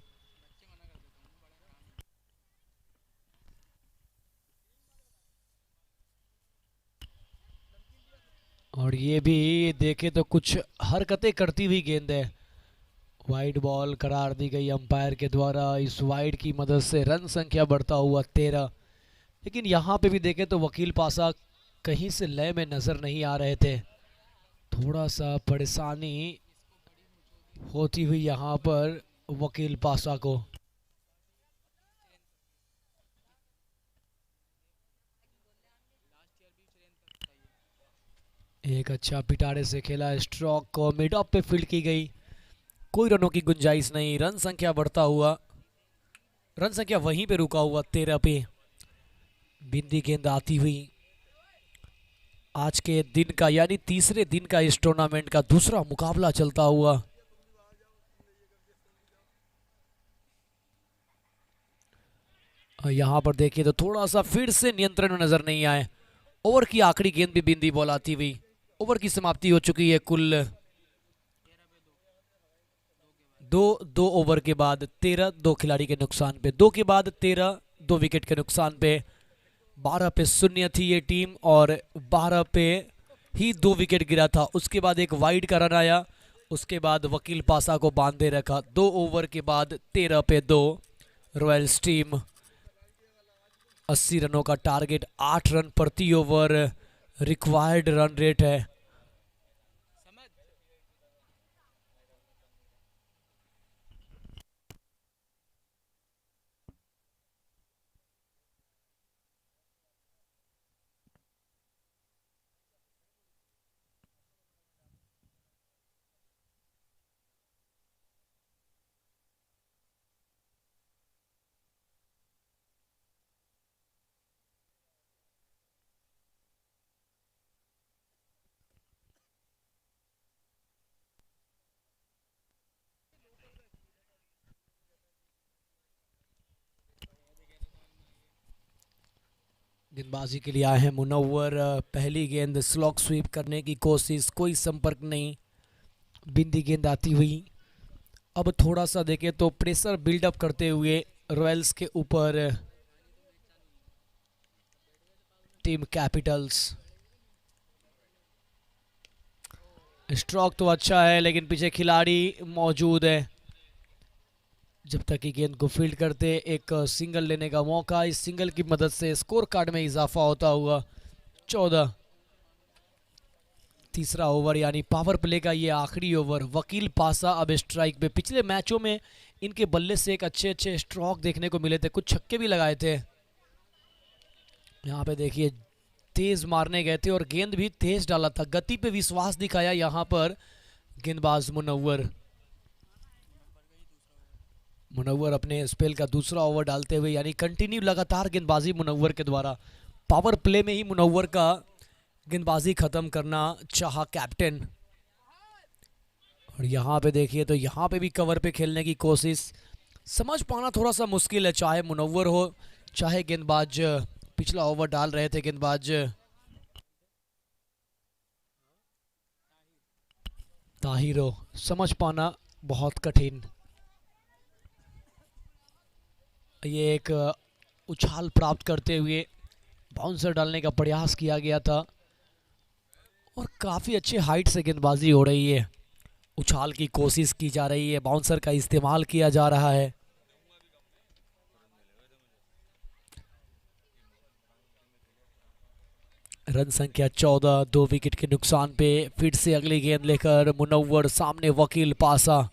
और ये भी देखे तो कुछ हरकतें करती हुई गेंद है। वाइड बॉल करार दी गई अंपायर के द्वारा। इस वाइड की मदद से रन संख्या बढ़ता हुआ 13। लेकिन यहाँ पे भी देखें तो वकील पासा कहीं से लय में नजर नहीं आ रहे थे। थोड़ा सा परेशानी होती हुई यहाँ पर वकील पासा को। एक अच्छा पिटारे से खेला स्ट्रोक को मिड ऑफ पे फील्ड की गई। कोई रनों की गुंजाइश नहीं। रन संख्या बढ़ता हुआ, रन संख्या वहीं पे रुका हुआ 13 पे। बिंदी गेंद आती हुई आज के दिन का यानी तीसरे दिन का इस टूर्नामेंट का दूसरा मुकाबला चलता हुआ। यहां पर देखिए तो थोड़ा सा फिर से नियंत्रण में नजर नहीं आए। ओवर की आखिरी गेंद भी बिंदी बॉल आती हुई। ओवर की समाप्ति हो चुकी है। कुल दो ओवर के बाद 13, 2 खिलाड़ी के नुकसान पे, 2 के बाद 13, 2 विकेट के नुकसान पे। 12 पे 0 थी ये टीम और 12 पे ही 2 विकेट गिरा था। उसके बाद एक वाइड का रन आया। उसके बाद वकील पासा को बांधे रखा। 2 ओवर के बाद 13 पे 2। रॉयल्स टीम 80 रनों का टारगेट, 8 रन प्रति ओवर रिक्वायर्ड रन रेट है। गेंदबाजी के लिए आए हैं मुनव्वर। पहली गेंद स्लॉग स्वीप करने की कोशिश, कोई संपर्क नहीं, बिंदी गेंद आती हुई। अब थोड़ा सा देखें तो प्रेशर बिल्डअप करते हुए रॉयल्स के ऊपर टीम कैपिटल्स। स्ट्रोक तो अच्छा है लेकिन पीछे खिलाड़ी मौजूद है। जब तक कि गेंद को फील्ड करते एक सिंगल लेने का मौका, इस सिंगल की मदद से स्कोर कार्ड में इजाफा होता हुआ 14। तीसरा ओवर यानी पावर प्ले का ये आखिरी ओवर। वकील पासा अब स्ट्राइक पे। पिछले मैचों में इनके बल्ले से एक अच्छे स्ट्रोक देखने को मिले थे, कुछ छक्के भी लगाए थे। यहाँ पे देखिए तेज मारने गए थे और गेंद भी तेज डाला था, गति पे विश्वास दिखाया यहाँ पर गेंदबाज मुनव्वर। मुनव्वर अपने स्पेल का दूसरा ओवर डालते हुए यानी कंटिन्यू लगातार गेंदबाजी मुनव्वर के द्वारा। पावर प्ले में ही मुनव्वर का गेंदबाजी खत्म करना चाहा कैप्टन। और यहाँ पे देखिए तो यहाँ पे भी कवर पे खेलने की कोशिश, समझ पाना थोड़ा सा मुश्किल है, चाहे मुनव्वर हो चाहे गेंदबाज पिछला ओवर डाल रहे थे गेंदबाज ताहिर हो, समझ पाना बहुत कठिन। ये एक उछाल प्राप्त करते हुए बाउंसर डालने का प्रयास किया गया था और काफ़ी अच्छे हाइट से गेंदबाजी हो रही है। उछाल की कोशिश की जा रही है, बाउंसर का इस्तेमाल किया जा रहा है। रन संख्या 14, 2 विकेट के नुकसान पे फिर से अगली गेंद लेकर मुनव्वर। सामने वकील पासा,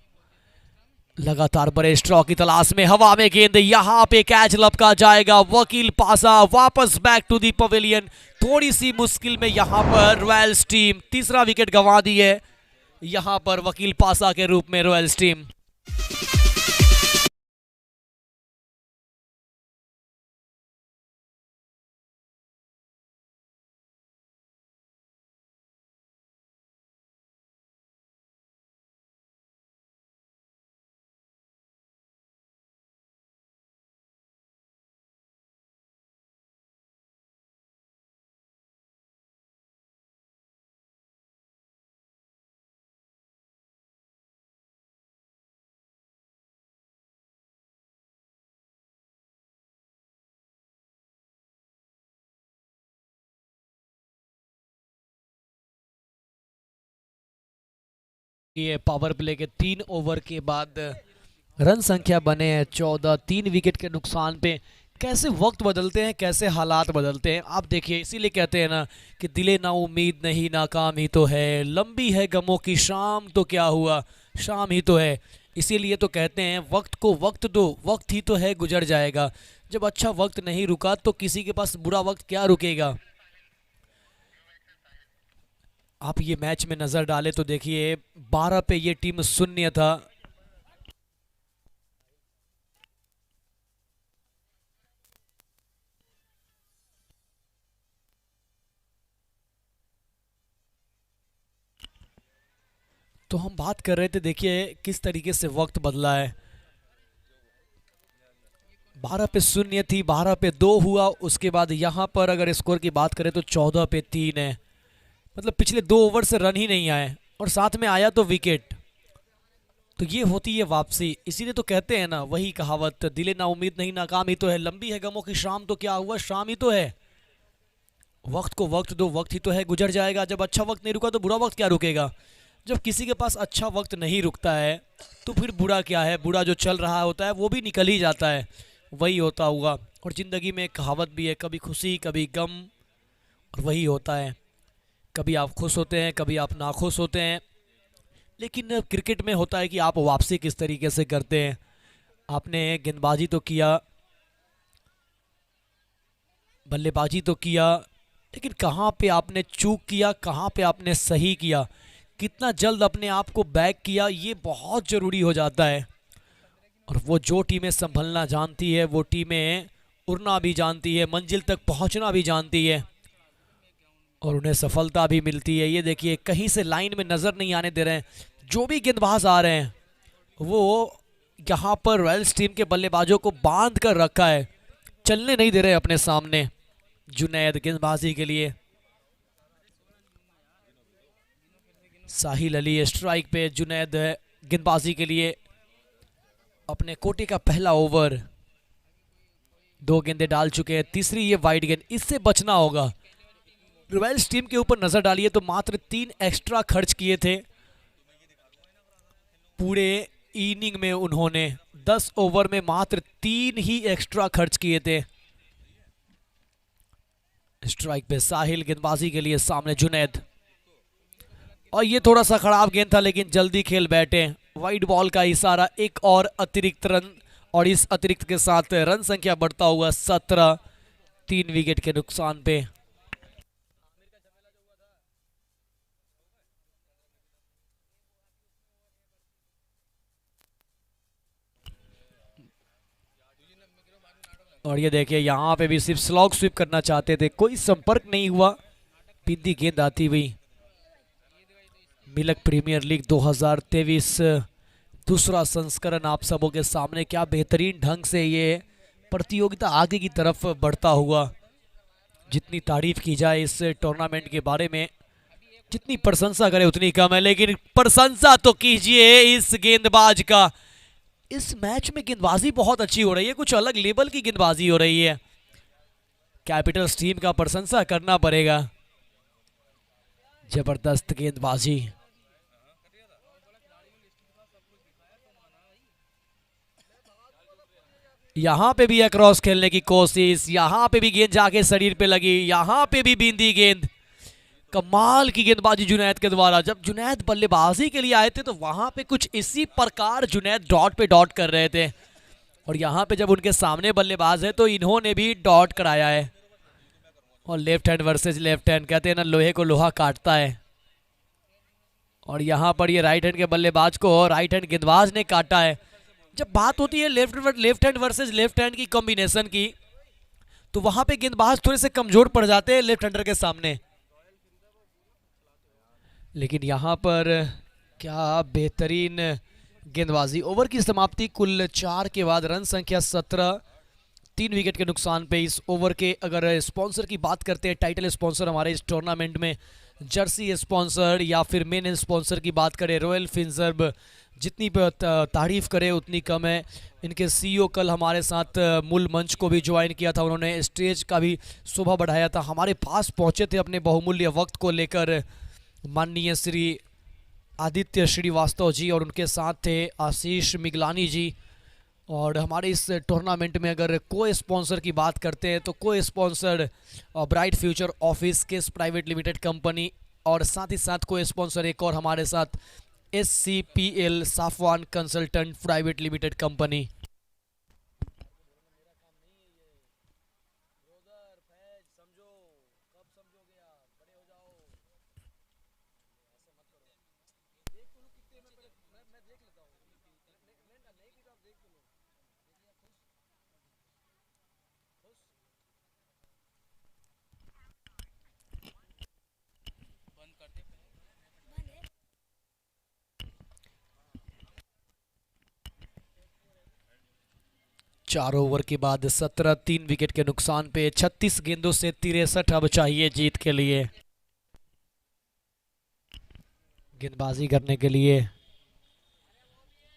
लगातार बड़े स्ट्रोक की तलाश में, हवा में गेंद, यहां पे कैच लपका जाएगा। वकील पासा वापस बैक टू दी पवेलियन। थोड़ी सी मुश्किल में यहां पर रॉयल्स टीम तीसरा विकेट गंवा दी है यहां पर वकील पासा के रूप में रॉयल्स टीम। ये पावर प्ले के 3 ओवर के बाद रन संख्या बने हैं 14, 3 विकेट के नुकसान पे। कैसे वक्त बदलते हैं, कैसे हालात बदलते हैं आप देखिए। इसीलिए कहते हैं ना कि दिले ना उम्मीद नहीं नाकाम ही तो है, लंबी है गमों की शाम तो क्या हुआ शाम ही तो है। इसीलिए तो कहते हैं वक्त को वक्त दो, वक्त ही तो है गुजर जाएगा। जब अच्छा वक्त नहीं रुका तो किसी के पास बुरा वक्त क्या रुकेगा। आप ये मैच में नज़र डालें तो देखिए 12 पे ये टीम शून्य था। तो हम बात कर रहे थे देखिए किस तरीके से वक्त बदला है। 12 पे शून्य थी, 12 पे 2 हुआ, उसके बाद यहाँ पर अगर स्कोर की बात करें तो 14 पे 3 है। मतलब पिछले 2 ओवर से रन ही नहीं आए और साथ में आया तो विकेट। तो ये होती है वापसी। इसीलिए तो कहते हैं ना वही कहावत, दिले ना उम्मीद नहीं नाकाम ही तो है, लंबी है गमों की शाम तो क्या हुआ शाम ही तो है। वक्त को वक्त दो, वक्त ही तो है गुजर जाएगा। जब अच्छा वक्त नहीं रुका तो बुरा वक्त क्या रुकेगा। जब किसी के पास अच्छा वक्त नहीं रुकता है तो फिर बुरा क्या है, बुरा जो चल रहा होता है वो भी निकल ही जाता है, वही होता होगा। और ज़िंदगी में एक कहावत भी है, कभी खुशी कभी गम, और वही होता है। कभी आप खुश होते हैं, कभी आप नाखुश होते हैं। लेकिन क्रिकेट में होता है कि आप वापसी किस तरीके से करते हैं। आपने गेंदबाजी तो किया, बल्लेबाजी तो किया, लेकिन कहाँ पे आपने चूक किया, कहाँ पे आपने सही किया, कितना जल्द अपने आप को बैक किया, ये बहुत ज़रूरी हो जाता है। और वो जो टीमें संभलना जानती है, वो टीमें उड़ना भी जानती है, मंजिल तक पहुंचना भी जानती है और उन्हें सफलता भी मिलती है। ये देखिए कहीं से लाइन में नज़र नहीं आने दे रहे हैं, जो भी गेंदबाज आ रहे हैं वो यहाँ पर रॉयल्स टीम के बल्लेबाजों को बांध कर रखा है, चलने नहीं दे रहे अपने सामने। जुनैद गेंदबाजी के लिए, साहिल अली स्ट्राइक पे, जुनैद गेंदबाजी के लिए। अपने कोटे का पहला ओवर, 2 गेंदे डाल चुके हैं, तीसरी ये वाइड गेंद, इससे बचना होगा। रॉयल्स टीम के ऊपर नजर डालिए तो मात्र 3 एक्स्ट्रा खर्च किए थे पूरे इनिंग में। उन्होंने 10 ओवर में मात्र 3 ही एक्स्ट्रा खर्च किए थे। स्ट्राइक पे साहिल गेंदबाजी के लिए, सामने जुनैद, और ये थोड़ा सा खराब गेंद था लेकिन जल्दी खेल बैठे। वाइड बॉल का इशारा, एक और अतिरिक्त रन, और इस अतिरिक्त के साथ रन संख्या बढ़ता हुआ 17, 3 विकेट के नुकसान पे। और ये देखिए यहाँ पे भी सिर्फ स्लॉग स्वीप करना चाहते थे, कोई संपर्क नहीं हुआ। बिंदी गेंद आती हुई। मिलक प्रीमियर लीग 2023 दूसरा संस्करण आप सबों के सामने। क्या बेहतरीन ढंग से ये प्रतियोगिता आगे की तरफ बढ़ता हुआ। जितनी तारीफ की जाए इस टूर्नामेंट के बारे में, जितनी प्रशंसा करे उतनी कम है, लेकिन प्रशंसा तो कीजिए इस गेंदबाज का। इस मैच में गेंदबाजी बहुत अच्छी हो रही है, कुछ अलग लेवल की गेंदबाजी हो रही है। कैपिटल्स टीम का प्रशंसा करना पड़ेगा। जबरदस्त गेंदबाजी। यहां पे भी अक्रॉस खेलने की कोशिश, यहां पे भी गेंद जाके शरीर पे लगी, यहां पे भी बिंदी गेंद। कमाल की गेंदबाजी जुनैद के द्वारा। जब जुनैद बल्लेबाजी के लिए आए थे तो वहां पे कुछ इसी प्रकार जुनैद डॉट पे डॉट कर रहे थे, और यहां पे जब उनके सामने बल्लेबाज है तो इन्होंने भी डॉट कराया है। और left hand versus left hand, कहते हैं ना लोहे को लोहा काटता है, और यहां पर ये राइट हैंड के बल्लेबाज को राइट हैंड गेंदबाज ने काटा है। जब बात होती है left hand versus left hand की कॉम्बिनेशन की, तो वहां पे गेंदबाज थोड़े से कमजोर पड़ जाते हैं लेफ्ट हैंडर के सामने। लेकिन यहां पर क्या बेहतरीन गेंदबाजी। ओवर की समाप्ति कुल 4 के बाद, रन संख्या 17, 3 विकेट के नुकसान पे। इस ओवर के अगर स्पॉन्सर की बात करते हैं, टाइटल स्पॉन्सर हमारे इस टूर्नामेंट में, जर्सी स्पॉन्सर या फिर मेन स्पॉन्सर की बात करें रॉयल फिनसर्व, जितनी तारीफ करें उतनी कम है। इनके सीईओ कल हमारे साथ मूल मंच को भी ज्वाइन किया था, उन्होंने स्टेज का भी शोभा बढ़ाया था, हमारे पास पहुंचे थे अपने बहुमूल्य वक्त को लेकर। माननीय श्री आदित्य श्रीवास्तव जी और उनके साथ थे आशीष मिगलानी जी। और हमारे इस टूर्नामेंट में अगर को स्पॉन्सर की बात करते हैं तो को sponsor bright future office case private limited company, और साथ ही साथ को स्पॉन्सर एक और हमारे साथ SCPL Safwan consultant private limited company. चार ओवर के बाद 17, 3 विकेट के नुकसान पे। 36 गेंदों से 63 अब चाहिए जीत के लिए। गेंदबाजी करने के लिए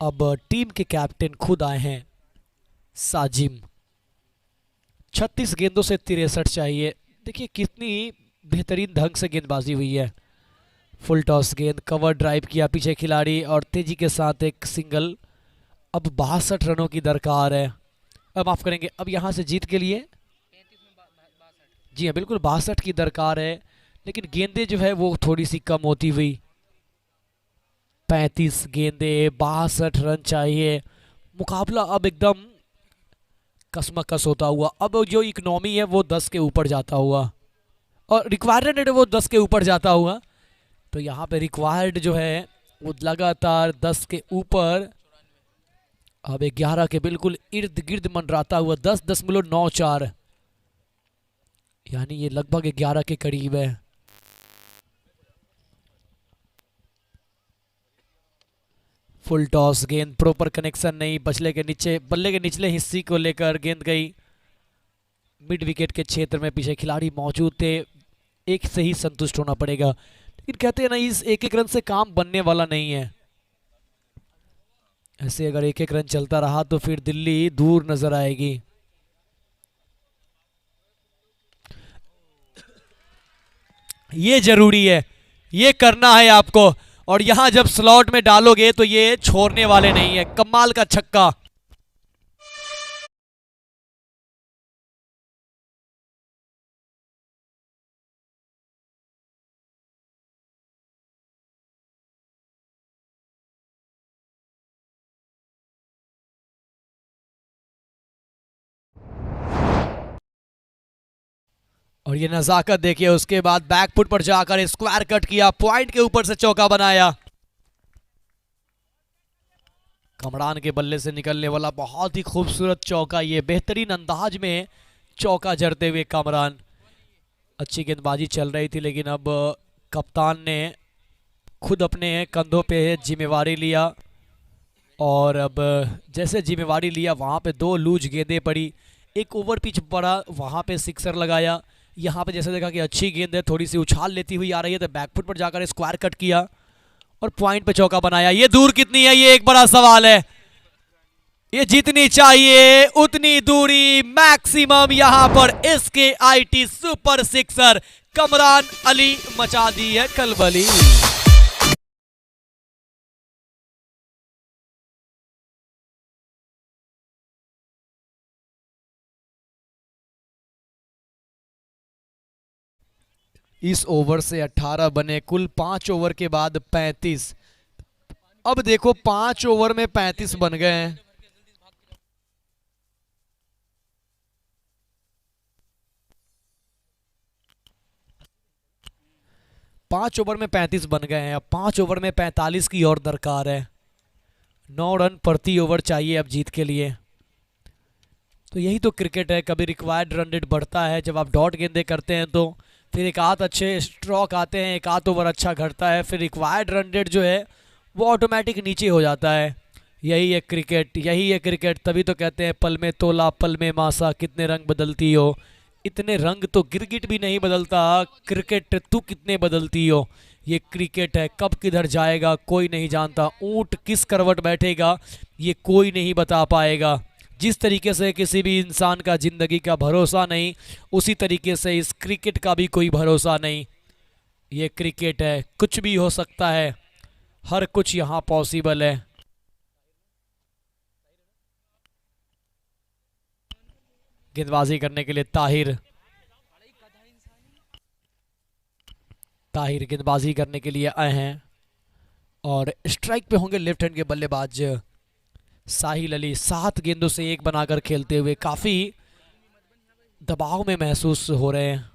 अब टीम के कैप्टन खुद आए हैं, साजिम। 36 गेंदों से 63 चाहिए। देखिए कितनी बेहतरीन ढंग से गेंदबाजी हुई है। फुल टॉस गेंद, कवर ड्राइव किया पीछे खिलाड़ी और तेजी के साथ एक सिंगल। अब 62 रनों की दरकार है, माफ करेंगे, अब यहां से जीत के लिए, जी हाँ बिल्कुल 62 की दरकार है, लेकिन गेंदे जो है वो थोड़ी सी कम होती हुई। 35 गेंदे, 62 रन चाहिए। मुकाबला अब एकदम कसमकस होता हुआ। अब जो इकोनॉमी है वो 10 के ऊपर जाता हुआ, और रिक्वायर्ड है वो 10 के ऊपर जाता हुआ। तो यहाँ पे रिक्वायर्ड जो है वो लगातार 10 के ऊपर, अब 11 के बिल्कुल इर्द गिर्द मंडराता हुआ। 10.94, यानी ये लगभग 11 के करीब है। फुल टॉस गेंद, प्रॉपर कनेक्शन नहीं, बल्ले के निचले हिस्से को लेकर गेंद गई। मिड विकेट के क्षेत्र में पीछे खिलाड़ी मौजूद थे, एक से ही संतुष्ट होना पड़ेगा। लेकिन कहते हैं ना, इस एक एक रन से काम बनने वाला नहीं है। ऐसे अगर एक एक रन चलता रहा तो फिर दिल्ली दूर नजर आएगी। ये जरूरी है, ये करना है आपको। और यहां जब स्लॉट में डालोगे तो ये छोड़ने वाले नहीं है। कमाल का छक्का। और ये नजाकत देखिए, उसके बाद बैकफुट पर जाकर स्क्वायर कट किया, पॉइंट के ऊपर से चौका बनाया। कमरान के बल्ले से निकलने वाला बहुत ही खूबसूरत चौका, ये बेहतरीन अंदाज में चौका जड़ते हुए कमरान। अच्छी गेंदबाजी चल रही थी, लेकिन अब कप्तान ने खुद अपने कंधों पे जिम्मेवारी लिया। और अब जैसे जिम्मेवारी लिया, वहाँ पे 2 लूज गेंदें पड़ी, एक ओवर पिच पड़ा, वहाँ पे सिक्सर लगाया। यहाँ पे जैसे देखा कि अच्छी गेंद है, थोड़ी सी उछाल लेती हुई आ रही है, तो बैकफुट पर जाकर स्क्वायर कट किया और पॉइंट पे चौका बनाया। ये दूर कितनी है, ये एक बड़ा सवाल है। ये जितनी चाहिए उतनी दूरी मैक्सिमम यहां पर इसके IT super sixer Kamran Ali मचा दी है कलबली। इस ओवर से 18 बने, कुल 5 ओवर के बाद 35। अब देखो 5 ओवर में 35 बन गए हैं। पांच ओवर में 35 बन गए हैं। अब 5 ओवर में 45 की और दरकार है। 9 रन प्रति ओवर चाहिए अब जीत के लिए। तो यही तो क्रिकेट है, कभी रिक्वायर्ड रन रेट बढ़ता है जब आप डॉट गेंदे करते हैं, तो फिर एक आध अच्छे स्ट्रोक आते हैं, एक आध ओवर अच्छा घटता है, फिर रिक्वायर्ड रन रेट जो है वो ऑटोमेटिक नीचे हो जाता है। यही है क्रिकेट, यही है क्रिकेट। तभी तो कहते हैं पल में तोला पल में मासा, कितने रंग बदलती हो। इतने रंग तो गिरगिट भी नहीं बदलता, क्रिकेट तू कितने बदलती हो। ये क्रिकेट है, कब किधर जाएगा कोई नहीं जानता, ऊंट किस करवट बैठेगा ये कोई नहीं बता पाएगा। जिस तरीके से किसी भी इंसान का ज़िंदगी का भरोसा नहीं, उसी तरीके से इस क्रिकेट का भी कोई भरोसा नहीं। ये क्रिकेट है, कुछ भी हो सकता है, हर कुछ यहाँ पॉसिबल है। गेंदबाजी करने के लिए ताहिर गेंदबाजी करने के लिए आए हैं और स्ट्राइक पे होंगे लेफ्ट हैंड के बल्लेबाज साहिल अली। 7 गेंदों से 1 बनाकर खेलते हुए काफी दबाव में महसूस हो रहे हैं।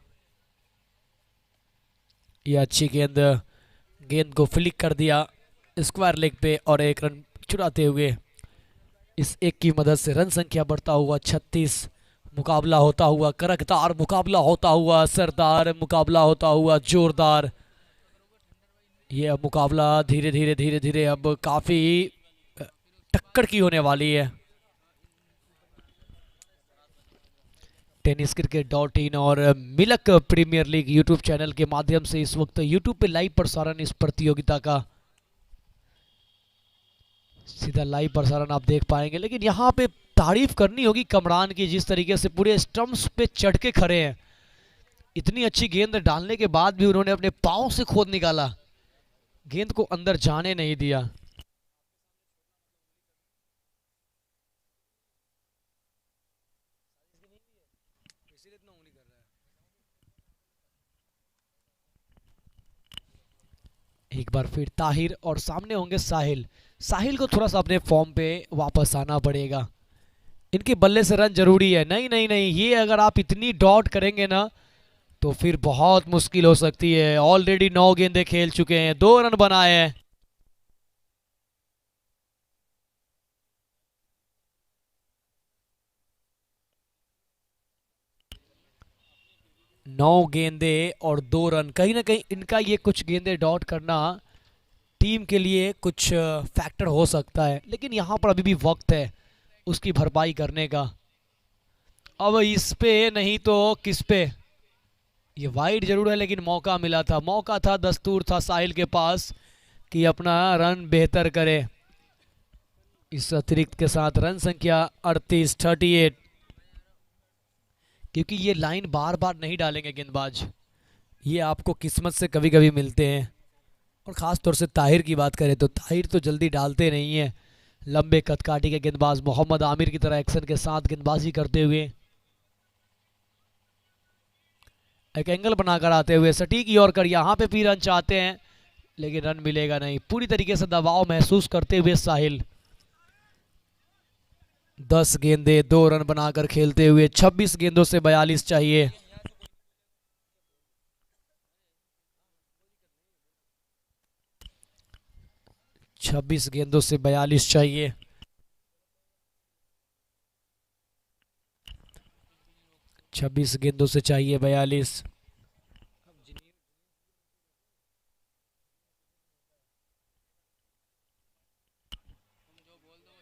ये अच्छी गेंद को फ्लिक कर दिया स्क्वायर लेग पे और 1 रन चुराते हुए इस एक की मदद से रन संख्या बढ़ता हुआ 36। मुकाबला होता हुआ करकदार, मुकाबला होता हुआ असरदार, मुकाबला होता हुआ जोरदार। ये अब मुकाबला धीरे धीरे धीरे धीरे अब काफी टक्कर की होने वाली है। tenniscricket.in और मिलक प्रीमियर लीग यूट्यूब चैनल के माध्यम से इस वक्त यूट्यूब पे लाइव प्रसारण इस प्रतियोगिता का सीधा लाइव प्रसारण आप देख पाएंगे। लेकिन यहाँ पे तारीफ करनी होगी कमरान की, जिस तरीके से पूरे स्टंप्स पे चढ़ के खड़े हैं। इतनी अच्छी गेंद डालने के बाद भी उन्होंने अपने पांव से खोद निकाला, गेंद को अंदर जाने नहीं दिया। एक बार फिर ताहिर और सामने होंगे साहिल। साहिल को थोड़ा सा अपने फॉर्म पे वापस आना पड़ेगा, इनके बल्ले से रन जरूरी है। नहीं नहीं नहीं, ये अगर आप इतनी डॉट करेंगे ना तो फिर बहुत मुश्किल हो सकती है। ऑलरेडी 9 गेंदे खेल चुके हैं, 2 रन बनाए हैं। नौ गेंदे और 2 रन, कहीं ना कहीं इनका ये कुछ गेंदे डॉट करना टीम के लिए कुछ फैक्टर हो सकता है। लेकिन यहाँ पर अभी भी वक्त है उसकी भरपाई करने का। अब इस पे नहीं तो किस पे, ये वाइड जरूर है लेकिन मौका मिला था, मौका था, दस्तूर था साहिल के पास कि अपना रन बेहतर करे। इस अतिरिक्त के साथ रन संख्या 38 क्योंकि ये लाइन बार बार नहीं डालेंगे गेंदबाज, ये आपको किस्मत से कभी कभी मिलते हैं। और ख़ास तौर से ताहिर की बात करें तो ताहिर तो जल्दी डालते नहीं है। लंबे कदकाठी के गेंदबाज मोहम्मद आमिर की तरह एक्शन के साथ गेंदबाजी करते हुए, एक एंगल बनाकर आते हुए सटीक यॉर्कर, यहाँ पे भी रन चाहते हैं लेकिन रन मिलेगा नहीं। पूरी तरीके से दबाव महसूस करते हुए साहिल 10 गेंदे 2 रन बनाकर खेलते हुए 26 गेंदों से 42 चाहिए। 26 गेंदों से 42 चाहिए। 26 गेंदों से चाहिए 42।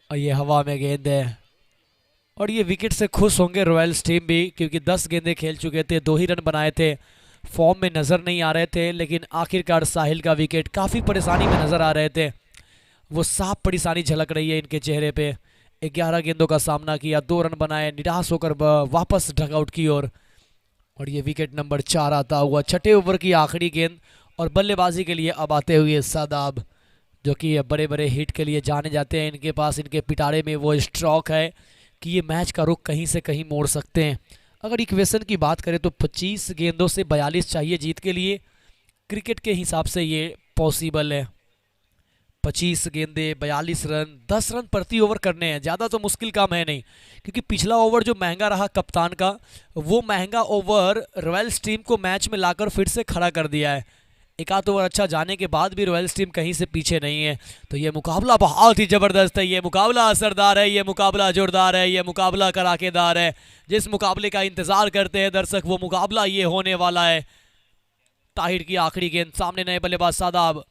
और ये हवा में गेंद है और ये विकेट से खुश होंगे रॉयल्स टीम भी, क्योंकि 10 गेंदे खेल चुके थे, 2 ही रन बनाए थे, फॉर्म में नज़र नहीं आ रहे थे, लेकिन आखिरकार साहिल का विकेट, काफ़ी परेशानी में नज़र आ रहे थे, वो साफ परेशानी झलक रही है इनके चेहरे पे। 11 गेंदों का सामना किया, 2 रन बनाए, निराश होकर वापस डगआउट की ओर। और ये विकेट नंबर 4 आता हुआ, छठे ओवर की आखिरी गेंद। और बल्लेबाजी के लिए अब आते हुए सादाब, जो कि बड़े बड़े हिट के लिए जाने जाते हैं, इनके पास, इनके पिटारे में वो स्ट्रोक है कि ये मैच का रुख कहीं से कहीं मोड़ सकते हैं। अगर इक्वेशन की बात करें तो 25 गेंदों से 42 चाहिए जीत के लिए, क्रिकेट के हिसाब से ये पॉसिबल है। 25 गेंदे 42 रन, 10 रन प्रति ओवर करने हैं, ज़्यादा तो मुश्किल काम है नहीं, क्योंकि पिछला ओवर जो महंगा रहा कप्तान का, वो महंगा ओवर रॉयल्स टीम को मैच में लाकर फिर से खड़ा कर दिया है। एक आध ओवर अच्छा जाने के बाद भी रॉयल्स टीम कहीं से पीछे नहीं है। तो ये मुकाबला बहुत ही ज़बरदस्त है, ये मुकाबला असरदार है, ये मुकाबला जोरदार है, ये मुकाबला कड़ाकेदार है। जिस मुकाबले का इंतज़ार करते हैं दर्शक, वो मुकाबला ये होने वाला है। ताहिर की आखिरी गेंद, सामने नए बल्लेबाज सादाब,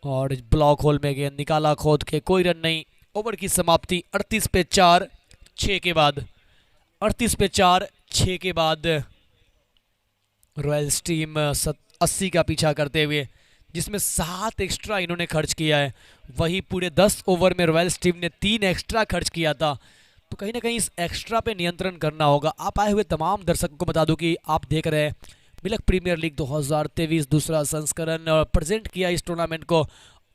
और ब्लॉक होल में गेंद निकाला खोद के, कोई रन नहीं। ओवर की समाप्ति 38 पे 4 6 के बाद, 38 पे 4 6 के बाद रॉयल्स टीम 80 का पीछा करते हुए, जिसमें 7 एक्स्ट्रा इन्होंने खर्च किया है, वही पूरे 10 ओवर में रॉयल्स टीम ने 3 एक्स्ट्रा खर्च किया था। तो कहीं ना कहीं इस एक्स्ट्रा पे नियंत्रण करना होगा। आप आए हुए तमाम दर्शकों को बता दूं कि आप देख रहे हैं मिल्क प्रीमियर लीग 2023 दूसरा संस्करण, और प्रेजेंट किया इस टूर्नामेंट को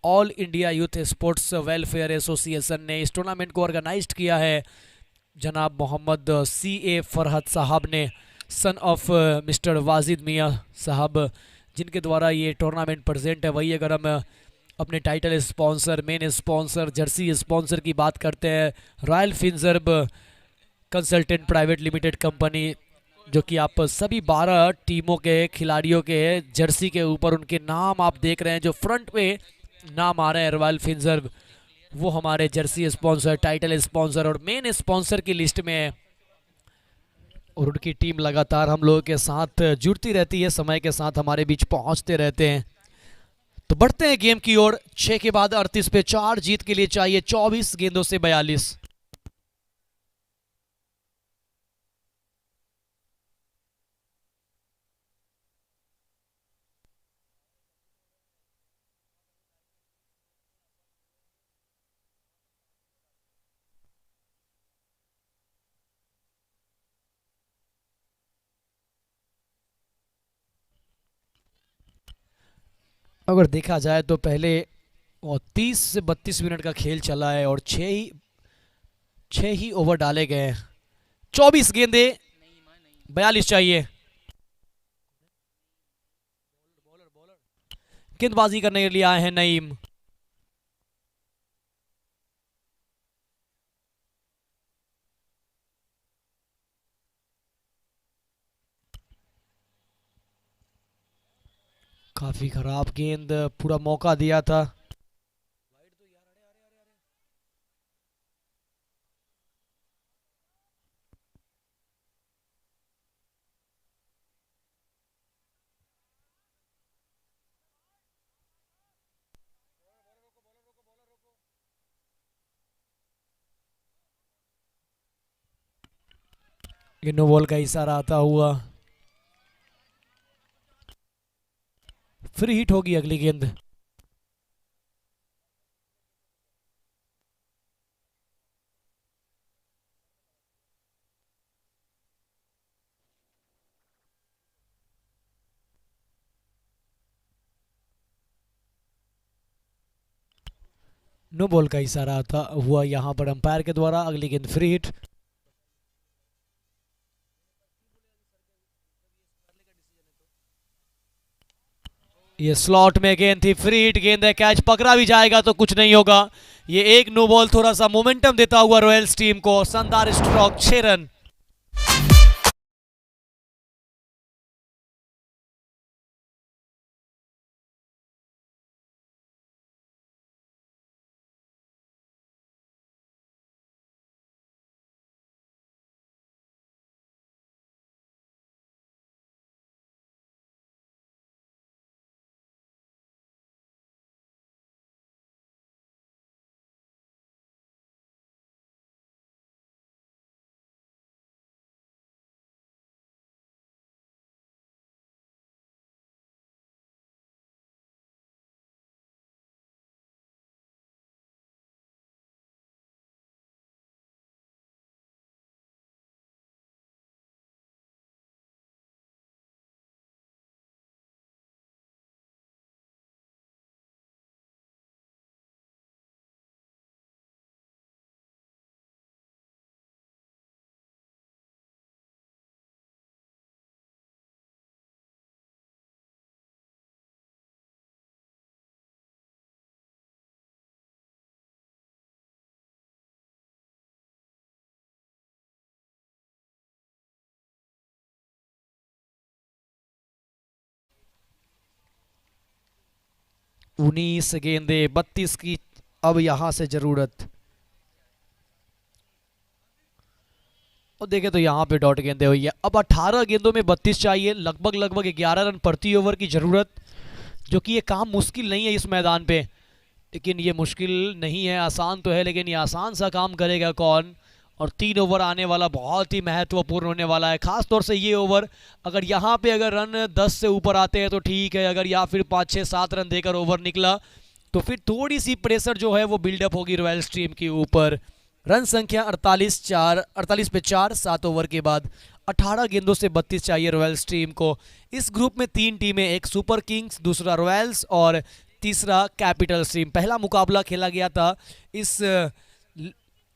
all India youth sports welfare association ने। इस टूर्नामेंट को ऑर्गेनाइज किया है जनाब मोहम्मद C.A. फरहत साहब ने, सन ऑफ मिस्टर वाजिद मियाँ साहब, जिनके द्वारा ये टूर्नामेंट प्रेजेंट है। वही अगर हम अपने title sponsor, main sponsor, jersey sponsor की बात करते हैं, रॉयल फिनजर्ब कंसल्टेंट प्राइवेट लिमिटेड कंपनी, जो कि आप सभी 12 टीमों के खिलाड़ियों के जर्सी के ऊपर उनके नाम आप देख रहे हैं, जो फ्रंट पे नाम आ रहे हैं रॉयल फिनजर्ब, वो हमारे जर्सी स्पॉन्सर, टाइटल स्पॉन्सर और मेन स्पॉन्सर की लिस्ट में है। और उनकी टीम लगातार हम लोगों के साथ जुड़ती रहती है, समय के साथ हमारे बीच पहुंचते रहते हैं। तो बढ़ते हैं गेम की ओर। 6 के बाद 38 पे 4 जीत के लिए चाहिए 24 गेंदों से 42। अगर देखा जाए तो पहले और 30 से 32 मिनट का खेल चला है और 6 ही ओवर डाले गए हैं। 24 गेंदे 42 चाहिए। गेंदबाजी करने के लिए आए हैं नईम। काफी खराब गेंद, पूरा मौका दिया था। ये नो बॉल का इशारा आता हुआ, फ्री हिट होगी अगली गेंद। नो बॉल का इशारा आता हुआ यहाँ पर अंपायर के द्वारा, अगली गेंद फ्री हिट। ये स्लॉट में गेंद थी, फ्री हिट गेंद है, कैच पकड़ा भी जाएगा तो कुछ नहीं होगा। ये एक नो बॉल थोड़ा सा मोमेंटम देता हुआ रॉयल्स टीम को, शानदार स्ट्रोक, 6 रन। उन्नीस गेंदे 32 की अब यहां से जरूरत। और देखे तो यहाँ पे डॉट गेंदे हुई है। अब 18 गेंदों में 32 चाहिए, लगभग लगभग 11 रन प्रति ओवर की जरूरत, जो कि ये काम मुश्किल नहीं है इस मैदान पे। लेकिन ये मुश्किल नहीं है, आसान तो है, लेकिन ये आसान सा काम करेगा कौन। और 3 ओवर आने वाला बहुत ही महत्वपूर्ण होने वाला है, खास तौर से ये ओवर। अगर यहाँ पे अगर रन 10 से ऊपर आते हैं तो ठीक है, अगर या फिर 5 6 7 रन देकर ओवर निकला तो फिर थोड़ी सी प्रेशर जो है वो बिल्डअप होगी रॉयल्स टीम के ऊपर। रन संख्या 48 पे 4, 7 ओवर के बाद 18 गेंदों से 32 चाहिए रॉयल्स टीम को। इस ग्रुप में 3 टीमें, एक सुपर किंग्स, दूसरा रॉयल्स और तीसरा कैपिटल्स टीम। पहला मुकाबला खेला गया था इस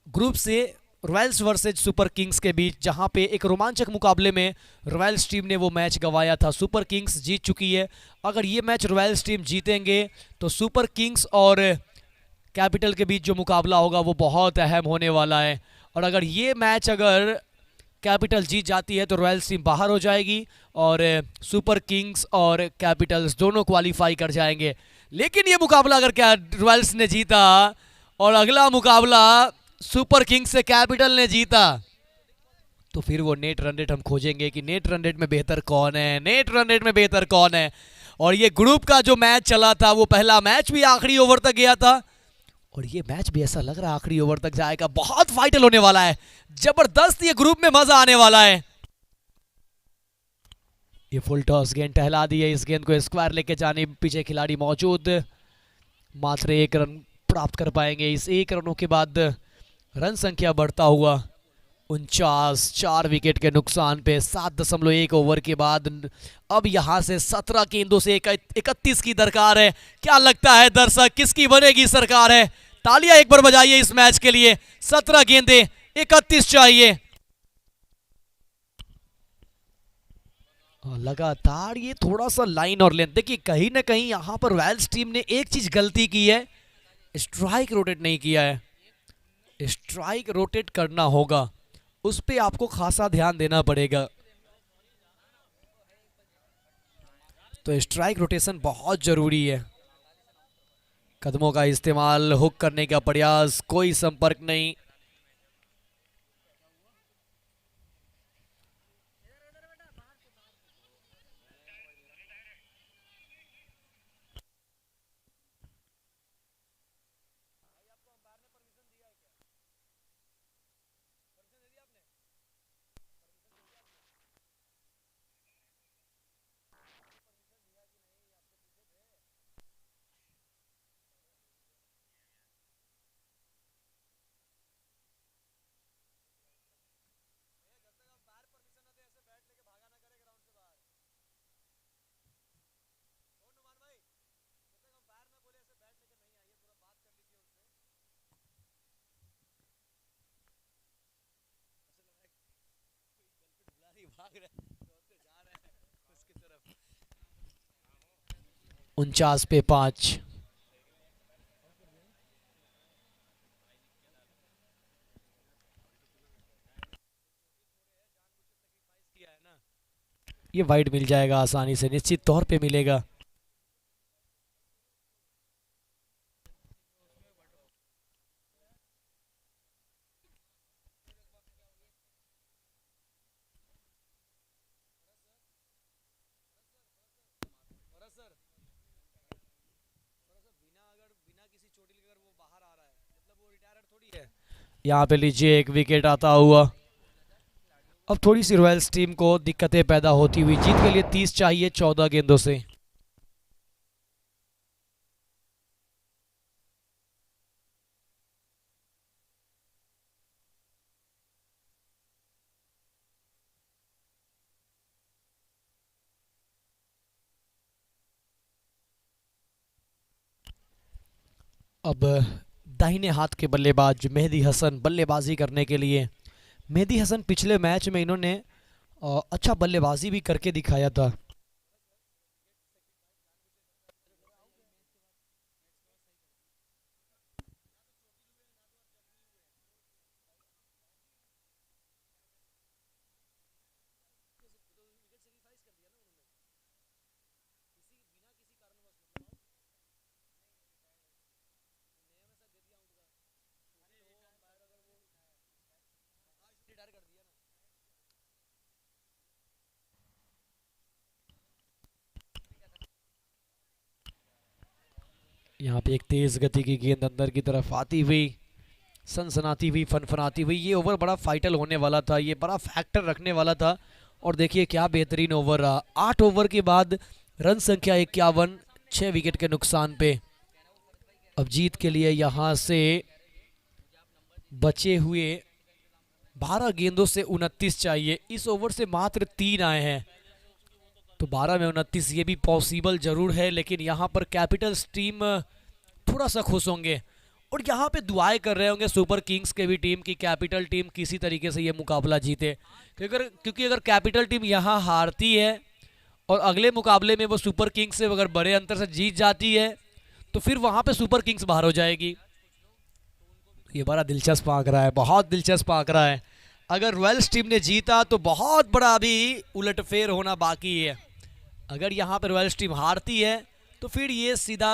ग्रुप से रॉयल्स वर्सेज सुपर किंग्स के बीच, जहां पे एक रोमांचक मुकाबले में रॉयल्स टीम ने वो मैच गंवाया था। सुपर किंग्स जीत चुकी है। अगर ये मैच रॉयल्स टीम जीतेंगे तो सुपर किंग्स और कैपिटल के बीच जो मुकाबला होगा वो बहुत अहम होने वाला है। और अगर ये मैच अगर कैपिटल जीत जाती है तो रॉयल्स टीम बाहर हो जाएगी और सुपर किंग्स और कैपिटल्स दोनों क्वालिफाई कर जाएंगे। लेकिन ये मुकाबला अगर क्या रॉयल्स ने जीता और अगला मुकाबला सुपर किंग्स से कैपिटल ने जीता, तो फिर वो नेट रन रेट हम खोजेंगे कि नेट रन रेट में बेहतर कौन है, नेट रन रेट में बेहतर कौन है। और ये ग्रुप का जो मैच चला था वो पहला मैच भी आखिरी ओवर तक गया था, और ये मैच भी ऐसा लग रहा है आखिरी ओवर तक जाएगा। बहुत फाइटल होने वाला है, जबरदस्त, ये ग्रुप में मजा आने वाला है। ये फुल टॉस गेंद टहला दी है, इस गेंद को स्क्वायर लेके जाने पीछे खिलाड़ी मौजूद, मात्र 1 रन प्राप्त कर पाएंगे। इस 1 रनों के बाद रन संख्या बढ़ता हुआ 49, 4 विकेट के नुकसान पे 7.1 ओवर के बाद अब यहां से 17 गेंदों से 31 की दरकार है। क्या लगता है दर्शक, किसकी बनेगी सरकार है? तालियां एक बार बजाइए इस मैच के लिए। 17 गेंदे 31 चाहिए। लगातार ये थोड़ा सा लाइन और लेंथ, देखिए कहीं ना कहीं यहां पर रॉयल्स टीम ने एक चीज गलती की है, स्ट्राइक रोटेट नहीं किया है। स्ट्राइक रोटेट करना होगा, उस पर आपको खासा ध्यान देना पड़ेगा। तो स्ट्राइक रोटेशन बहुत जरूरी है। कदमों का इस्तेमाल, हुक करने का प्रयास, कोई संपर्क नहीं। 49 पे 5। ये वाइड मिल जाएगा आसानी से, निश्चित तौर पे मिलेगा। यहाँ पे लीजिए एक विकेट आता हुआ। अब थोड़ी सी रॉयल्स टीम को दिक्कतें पैदा होती हुई, जीत के लिए 30 चाहिए 14 गेंदों से। अब दाहिने हाथ के बल्लेबाज मेहदी हसन बल्लेबाजी करने के लिए। मेहदी हसन पिछले मैच में इन्होंने अच्छा बल्लेबाजी भी करके दिखाया था। यहाँ पे एक तेज गति की गेंद अंदर की तरफ आती हुई, सनसनाती हुई, फनफनाती हुई। ये ओवर बड़ा फाइटल होने वाला था, ये बड़ा फैक्टर रखने वाला था। और देखिए क्या बेहतरीन ओवर रहा। 8 ओवर के बाद रन संख्या 51, 6 विकेट के नुकसान पे। अब जीत के लिए यहाँ से बचे हुए 12 गेंदों से 29 चाहिए। इस ओवर से मात्र 3 आए हैं, तो 12 में 29 ये भी पॉसिबल जरूर है। लेकिन यहाँ पर कैपिटल्स टीम थोड़ा सा खुश होंगे और यहाँ पे दुआएं कर रहे होंगे सुपर किंग्स के भी टीम की कैपिटल टीम किसी तरीके से ये मुकाबला जीते। क्योंकि अगर कैपिटल टीम यहाँ हारती है और अगले मुकाबले में वो सुपर किंग्स से अगर बड़े अंतर से जीत जाती है, तो फिर वहाँ पे सुपर किंग्स बाहर हो जाएगी। ये बड़ा दिलचस्प आंक रहा है, बहुत दिलचस्प आंक रहा है। अगर रॉयल्स टीम ने जीता तो बहुत बड़ा अभी उलटफेर होना बाकी है। अगर यहाँ पर रॉयल्स टीम हारती है तो फिर ये सीधा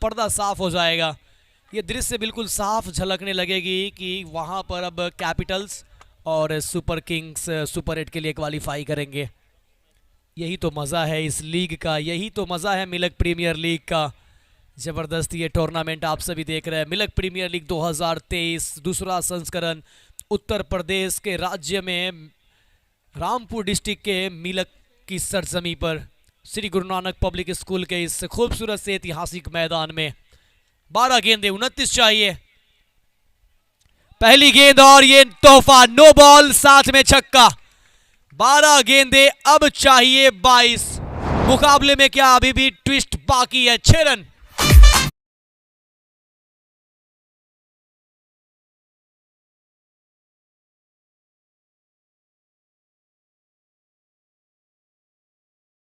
पर्दा साफ हो जाएगा। ये दृश्य बिल्कुल साफ झलकने लगेगी कि वहाँ पर अब कैपिटल्स और सुपर किंग्स सुपर 8 के लिए क्वालिफाई करेंगे। यही तो मज़ा है इस लीग का, यही तो मज़ा है मिल्क प्रीमियर लीग का। ज़बरदस्त ये टूर्नामेंट आप सभी देख रहे हैं। मिल्क प्रीमियर लीग 2023 दूसरा संस्करण उत्तर प्रदेश के राज्य में रामपुर डिस्ट्रिक्ट के मिल्क की सरजमी पर श्री गुरु नानक पब्लिक स्कूल के इस खूबसूरत से ऐतिहासिक मैदान में 12 गेंदे 29 चाहिए। पहली गेंद और ये तोहफा, नो बॉल, साथ में छक्का। 12 गेंदे अब चाहिए 22। मुकाबले में क्या अभी भी ट्विस्ट बाकी है। 6 रन।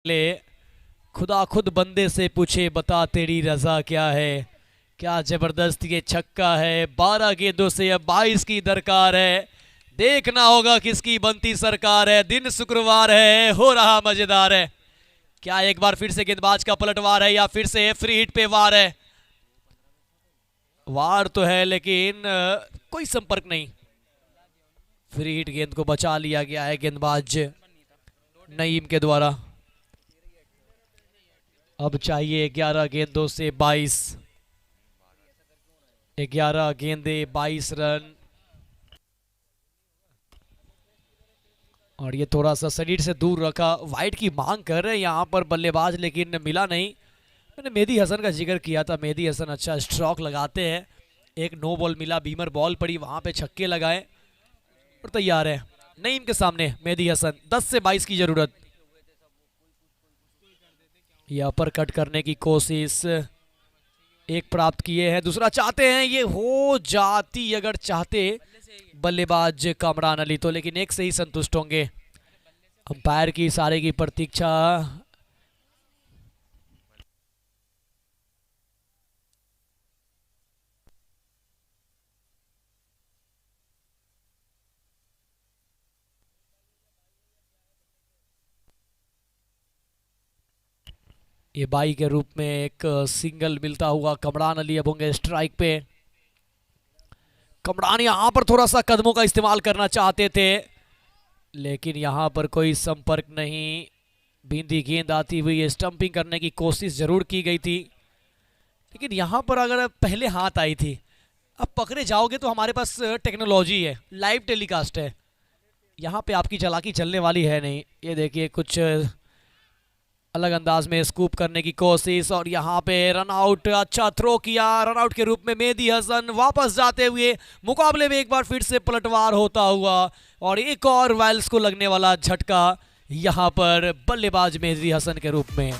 ले खुदा खुद बंदे से पूछे बता तेरी रजा क्या है। क्या जबरदस्त ये छक्का है। 12 गेंदों से अब 22 की दरकार है। देखना होगा किसकी बनती सरकार है। दिन शुक्रवार है, हो रहा मजेदार है। क्या एक बार फिर से गेंदबाज का पलटवार है या फिर से फ्री हिट पे वार है? वार तो है लेकिन कोई संपर्क नहीं। फ्री हिट गेंद को बचा लिया गया है गेंदबाज नईम के द्वारा। अब चाहिए 11 गेंदों से 22। 11 गेंदे 22 रन। और ये थोड़ा सा शरीर से दूर रखा, वाइड की मांग कर रहे हैं यहाँ पर बल्लेबाज, लेकिन मिला नहीं। मैंने मेहदी हसन का जिक्र किया था, मेहदी हसन अच्छा स्ट्रोक लगाते हैं। एक नो बॉल मिला, बीमर बॉल पड़ी, वहाँ पे छक्के लगाए और तैयार है। नईम के सामने मेहदी हसन, 10 से 22 की जरूरत। ये अपर कट करने की कोशिश, एक प्राप्त किए हैं, दूसरा चाहते हैं, ये हो जाती अगर चाहते बल्लेबाज कामरान अली तो, लेकिन एक से ही संतुष्ट होंगे। अंपायर की इशारे की प्रतीक्षा। ये बाई के रूप में एक सिंगल मिलता हुआ कमरान अली अब होंगे स्ट्राइक पे। कमरान यहां पर थोड़ा सा कदमों का इस्तेमाल करना चाहते थे, लेकिन यहां पर कोई संपर्क नहीं। बिंदी गेंद आती हुई स्टंपिंग करने की कोशिश जरूर की गई थी, लेकिन यहां पर अगर पहले हाथ आई थी। अब पकड़े जाओगे तो हमारे पास टेक्नोलॉजी है, लाइव टेलीकास्ट है, यहाँ पे आपकी चालाकी चलने वाली है नहीं। ये देखिए कुछ अलग अंदाज में स्कूप करने की कोशिश, और यहाँ पे रन आउट, अच्छा थ्रो किया रन आउट के रूप में। मेहदी हसन वापस जाते हुए मुकाबले में एक बार फिर से पलटवार होता हुआ, और एक और वाइल्स को लगने वाला झटका यहाँ पर बल्लेबाज मेहदी हसन के रूप में।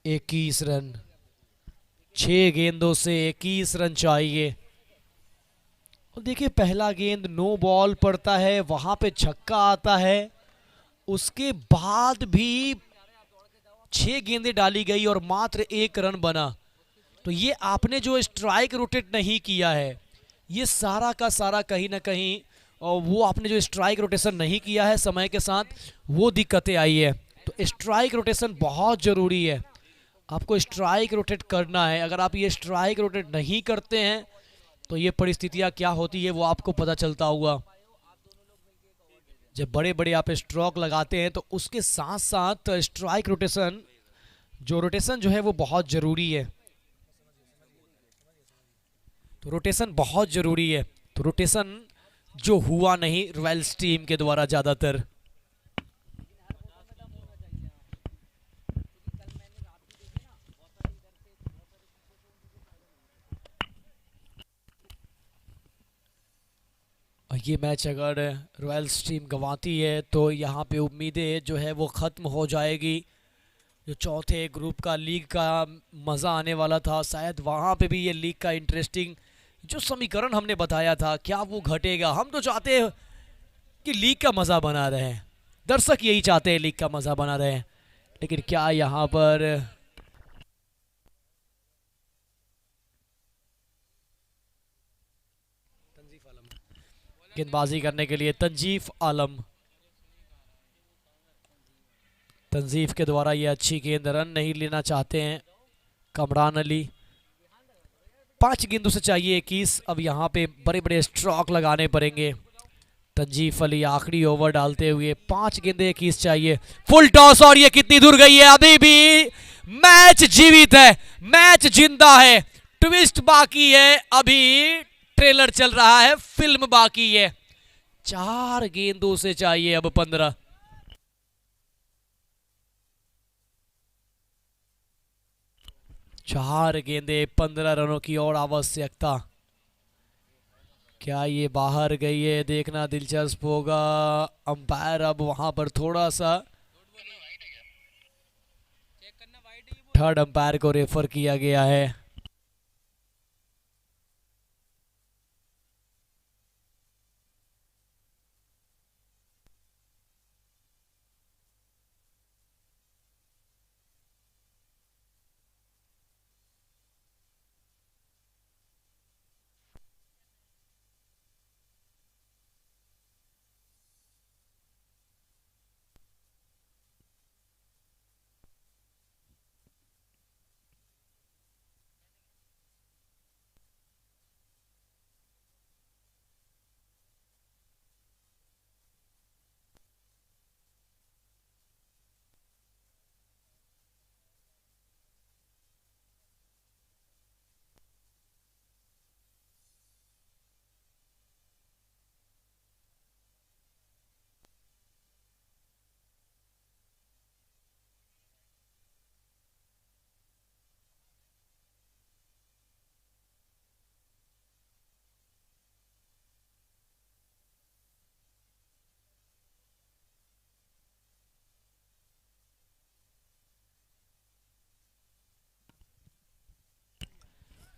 इक्कीस रन, 6 गेंदों से 21 रन चाहिए। और देखिए पहला गेंद नो बॉल पड़ता है, वहां पे छक्का आता है, उसके बाद भी 6 गेंदें डाली गई और मात्र 1 रन बना। तो ये आपने जो स्ट्राइक रोटेट नहीं किया है, ये सारा का सारा कहीं ना कहीं, और वो आपने जो स्ट्राइक रोटेशन नहीं किया है समय के साथ, वो दिक्कतें आई है। तो स्ट्राइक रोटेशन बहुत ज़रूरी है, आपको स्ट्राइक रोटेट करना है। अगर आप ये स्ट्राइक रोटेट नहीं करते हैं तो ये परिस्थितियां क्या होती है वो आपको पता चलता होगा। जब बड़े बड़े आप स्ट्रोक लगाते हैं तो उसके साथ साथ स्ट्राइक रोटेशन, जो रोटेशन जो है वो बहुत ज़रूरी है। तो रोटेशन बहुत ज़रूरी है, तो रोटेशन जो हुआ नहीं रॉयल्स टीम के द्वारा ज़्यादातर। और ये मैच अगर रॉयल्स टीम गंवाती है तो यहाँ पे उम्मीदें जो है वो ख़त्म हो जाएगी। जो चौथे ग्रुप का लीग का मज़ा आने वाला था, शायद वहाँ पे भी ये लीग का इंटरेस्टिंग जो समीकरण हमने बताया था क्या वो घटेगा। हम तो चाहते हैं कि लीग का मज़ा बना रहे, दर्शक यही चाहते हैं लीग का मज़ा बना रहे, लेकिन क्या यहाँ पर गेंदबाजी करने के लिए तंजीफ आलम, तंजीफ के द्वारा ये अच्छी गेंद, रन नहीं लेना चाहते हैं कमरान अली। 5 गेंदों से चाहिए 21। अब यहाँ पे बड़े बड़े स्ट्रोक लगाने पड़ेंगे। तंजीफ अली आखिरी ओवर डालते हुए 5 गेंदे 21 चाहिए। फुल टॉस, और ये कितनी दूर गई है, अभी भी मैच जीवित है, मैच जिंदा है, ट्विस्ट बाकी है, अभी ट्रेलर चल रहा है, फिल्म बाकी है। 4 गेंदों से चाहिए अब 15। चार गेंदे 15 रनों की और आवश्यकता। क्या ये बाहर गई है, देखना दिलचस्प होगा। अंपायर अब वहां पर थोड़ा सा, थर्ड अंपायर को रेफर किया गया है।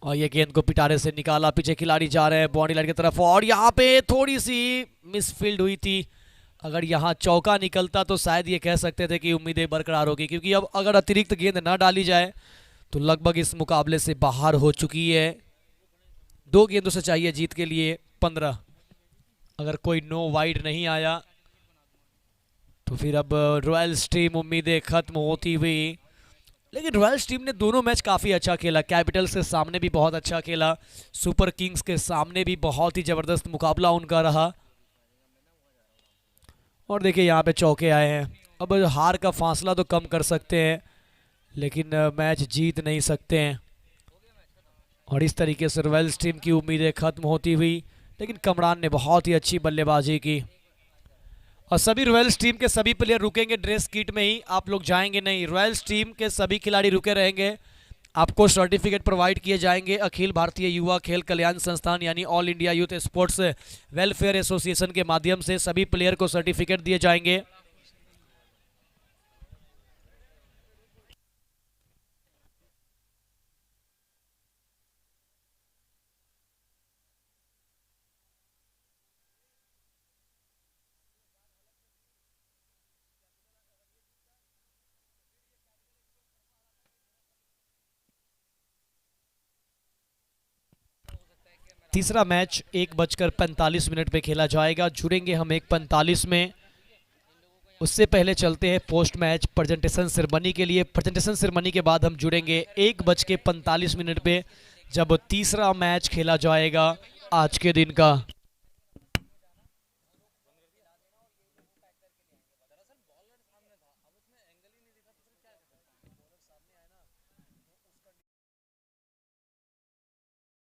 और ये गेंद को पिटारे से निकाला, पीछे खिलाड़ी जा रहे हैं बाउंड्री लाइन की तरफ और यहाँ पे थोड़ी सी मिसफील्ड हुई थी। अगर यहाँ चौका निकलता तो शायद ये कह सकते थे कि उम्मीदें बरकरार होगी, क्योंकि अब अगर अतिरिक्त गेंद ना डाली जाए तो लगभग इस मुकाबले से बाहर हो चुकी है। 2 गेंदों से चाहिए जीत के लिए 15। अगर कोई नो वाइड नहीं आया तो फिर अब रॉयल्स टीम उम्मीदें खत्म होती हुई। लेकिन रॉयल्स टीम ने दोनों मैच काफ़ी अच्छा खेला, कैपिटल्स के सामने भी बहुत अच्छा खेला, सुपर किंग्स के सामने भी बहुत ही ज़बरदस्त मुकाबला उनका रहा। और देखिए यहाँ पे चौके आए हैं। अब हार का फासला तो कम कर सकते हैं लेकिन मैच जीत नहीं सकते हैं। और इस तरीके से रॉयल्स टीम की उम्मीदें खत्म होती हुई, लेकिन कमरान ने बहुत ही अच्छी बल्लेबाजी की। और सभी रॉयल्स टीम के सभी प्लेयर रुकेंगे ड्रेस किट में ही, आप लोग जाएंगे नहीं। रॉयल्स टीम के सभी खिलाड़ी रुके रहेंगे। आपको सर्टिफिकेट प्रोवाइड किए जाएंगे अखिल भारतीय युवा खेल कल्याण संस्थान यानी all India youth sports welfare association के माध्यम से सभी प्लेयर को सर्टिफिकेट दिए जाएंगे। तीसरा मैच 1:45 पे खेला जाएगा। जुड़ेंगे हम 1:45 में। उससे पहले चलते हैं पोस्ट मैच प्रेजेंटेशन सेरेमनी के लिए। प्रेजेंटेशन सेरेमनी के बाद हम जुड़ेंगे 1:45 पे, जब तीसरा मैच खेला जाएगा आज के दिन का।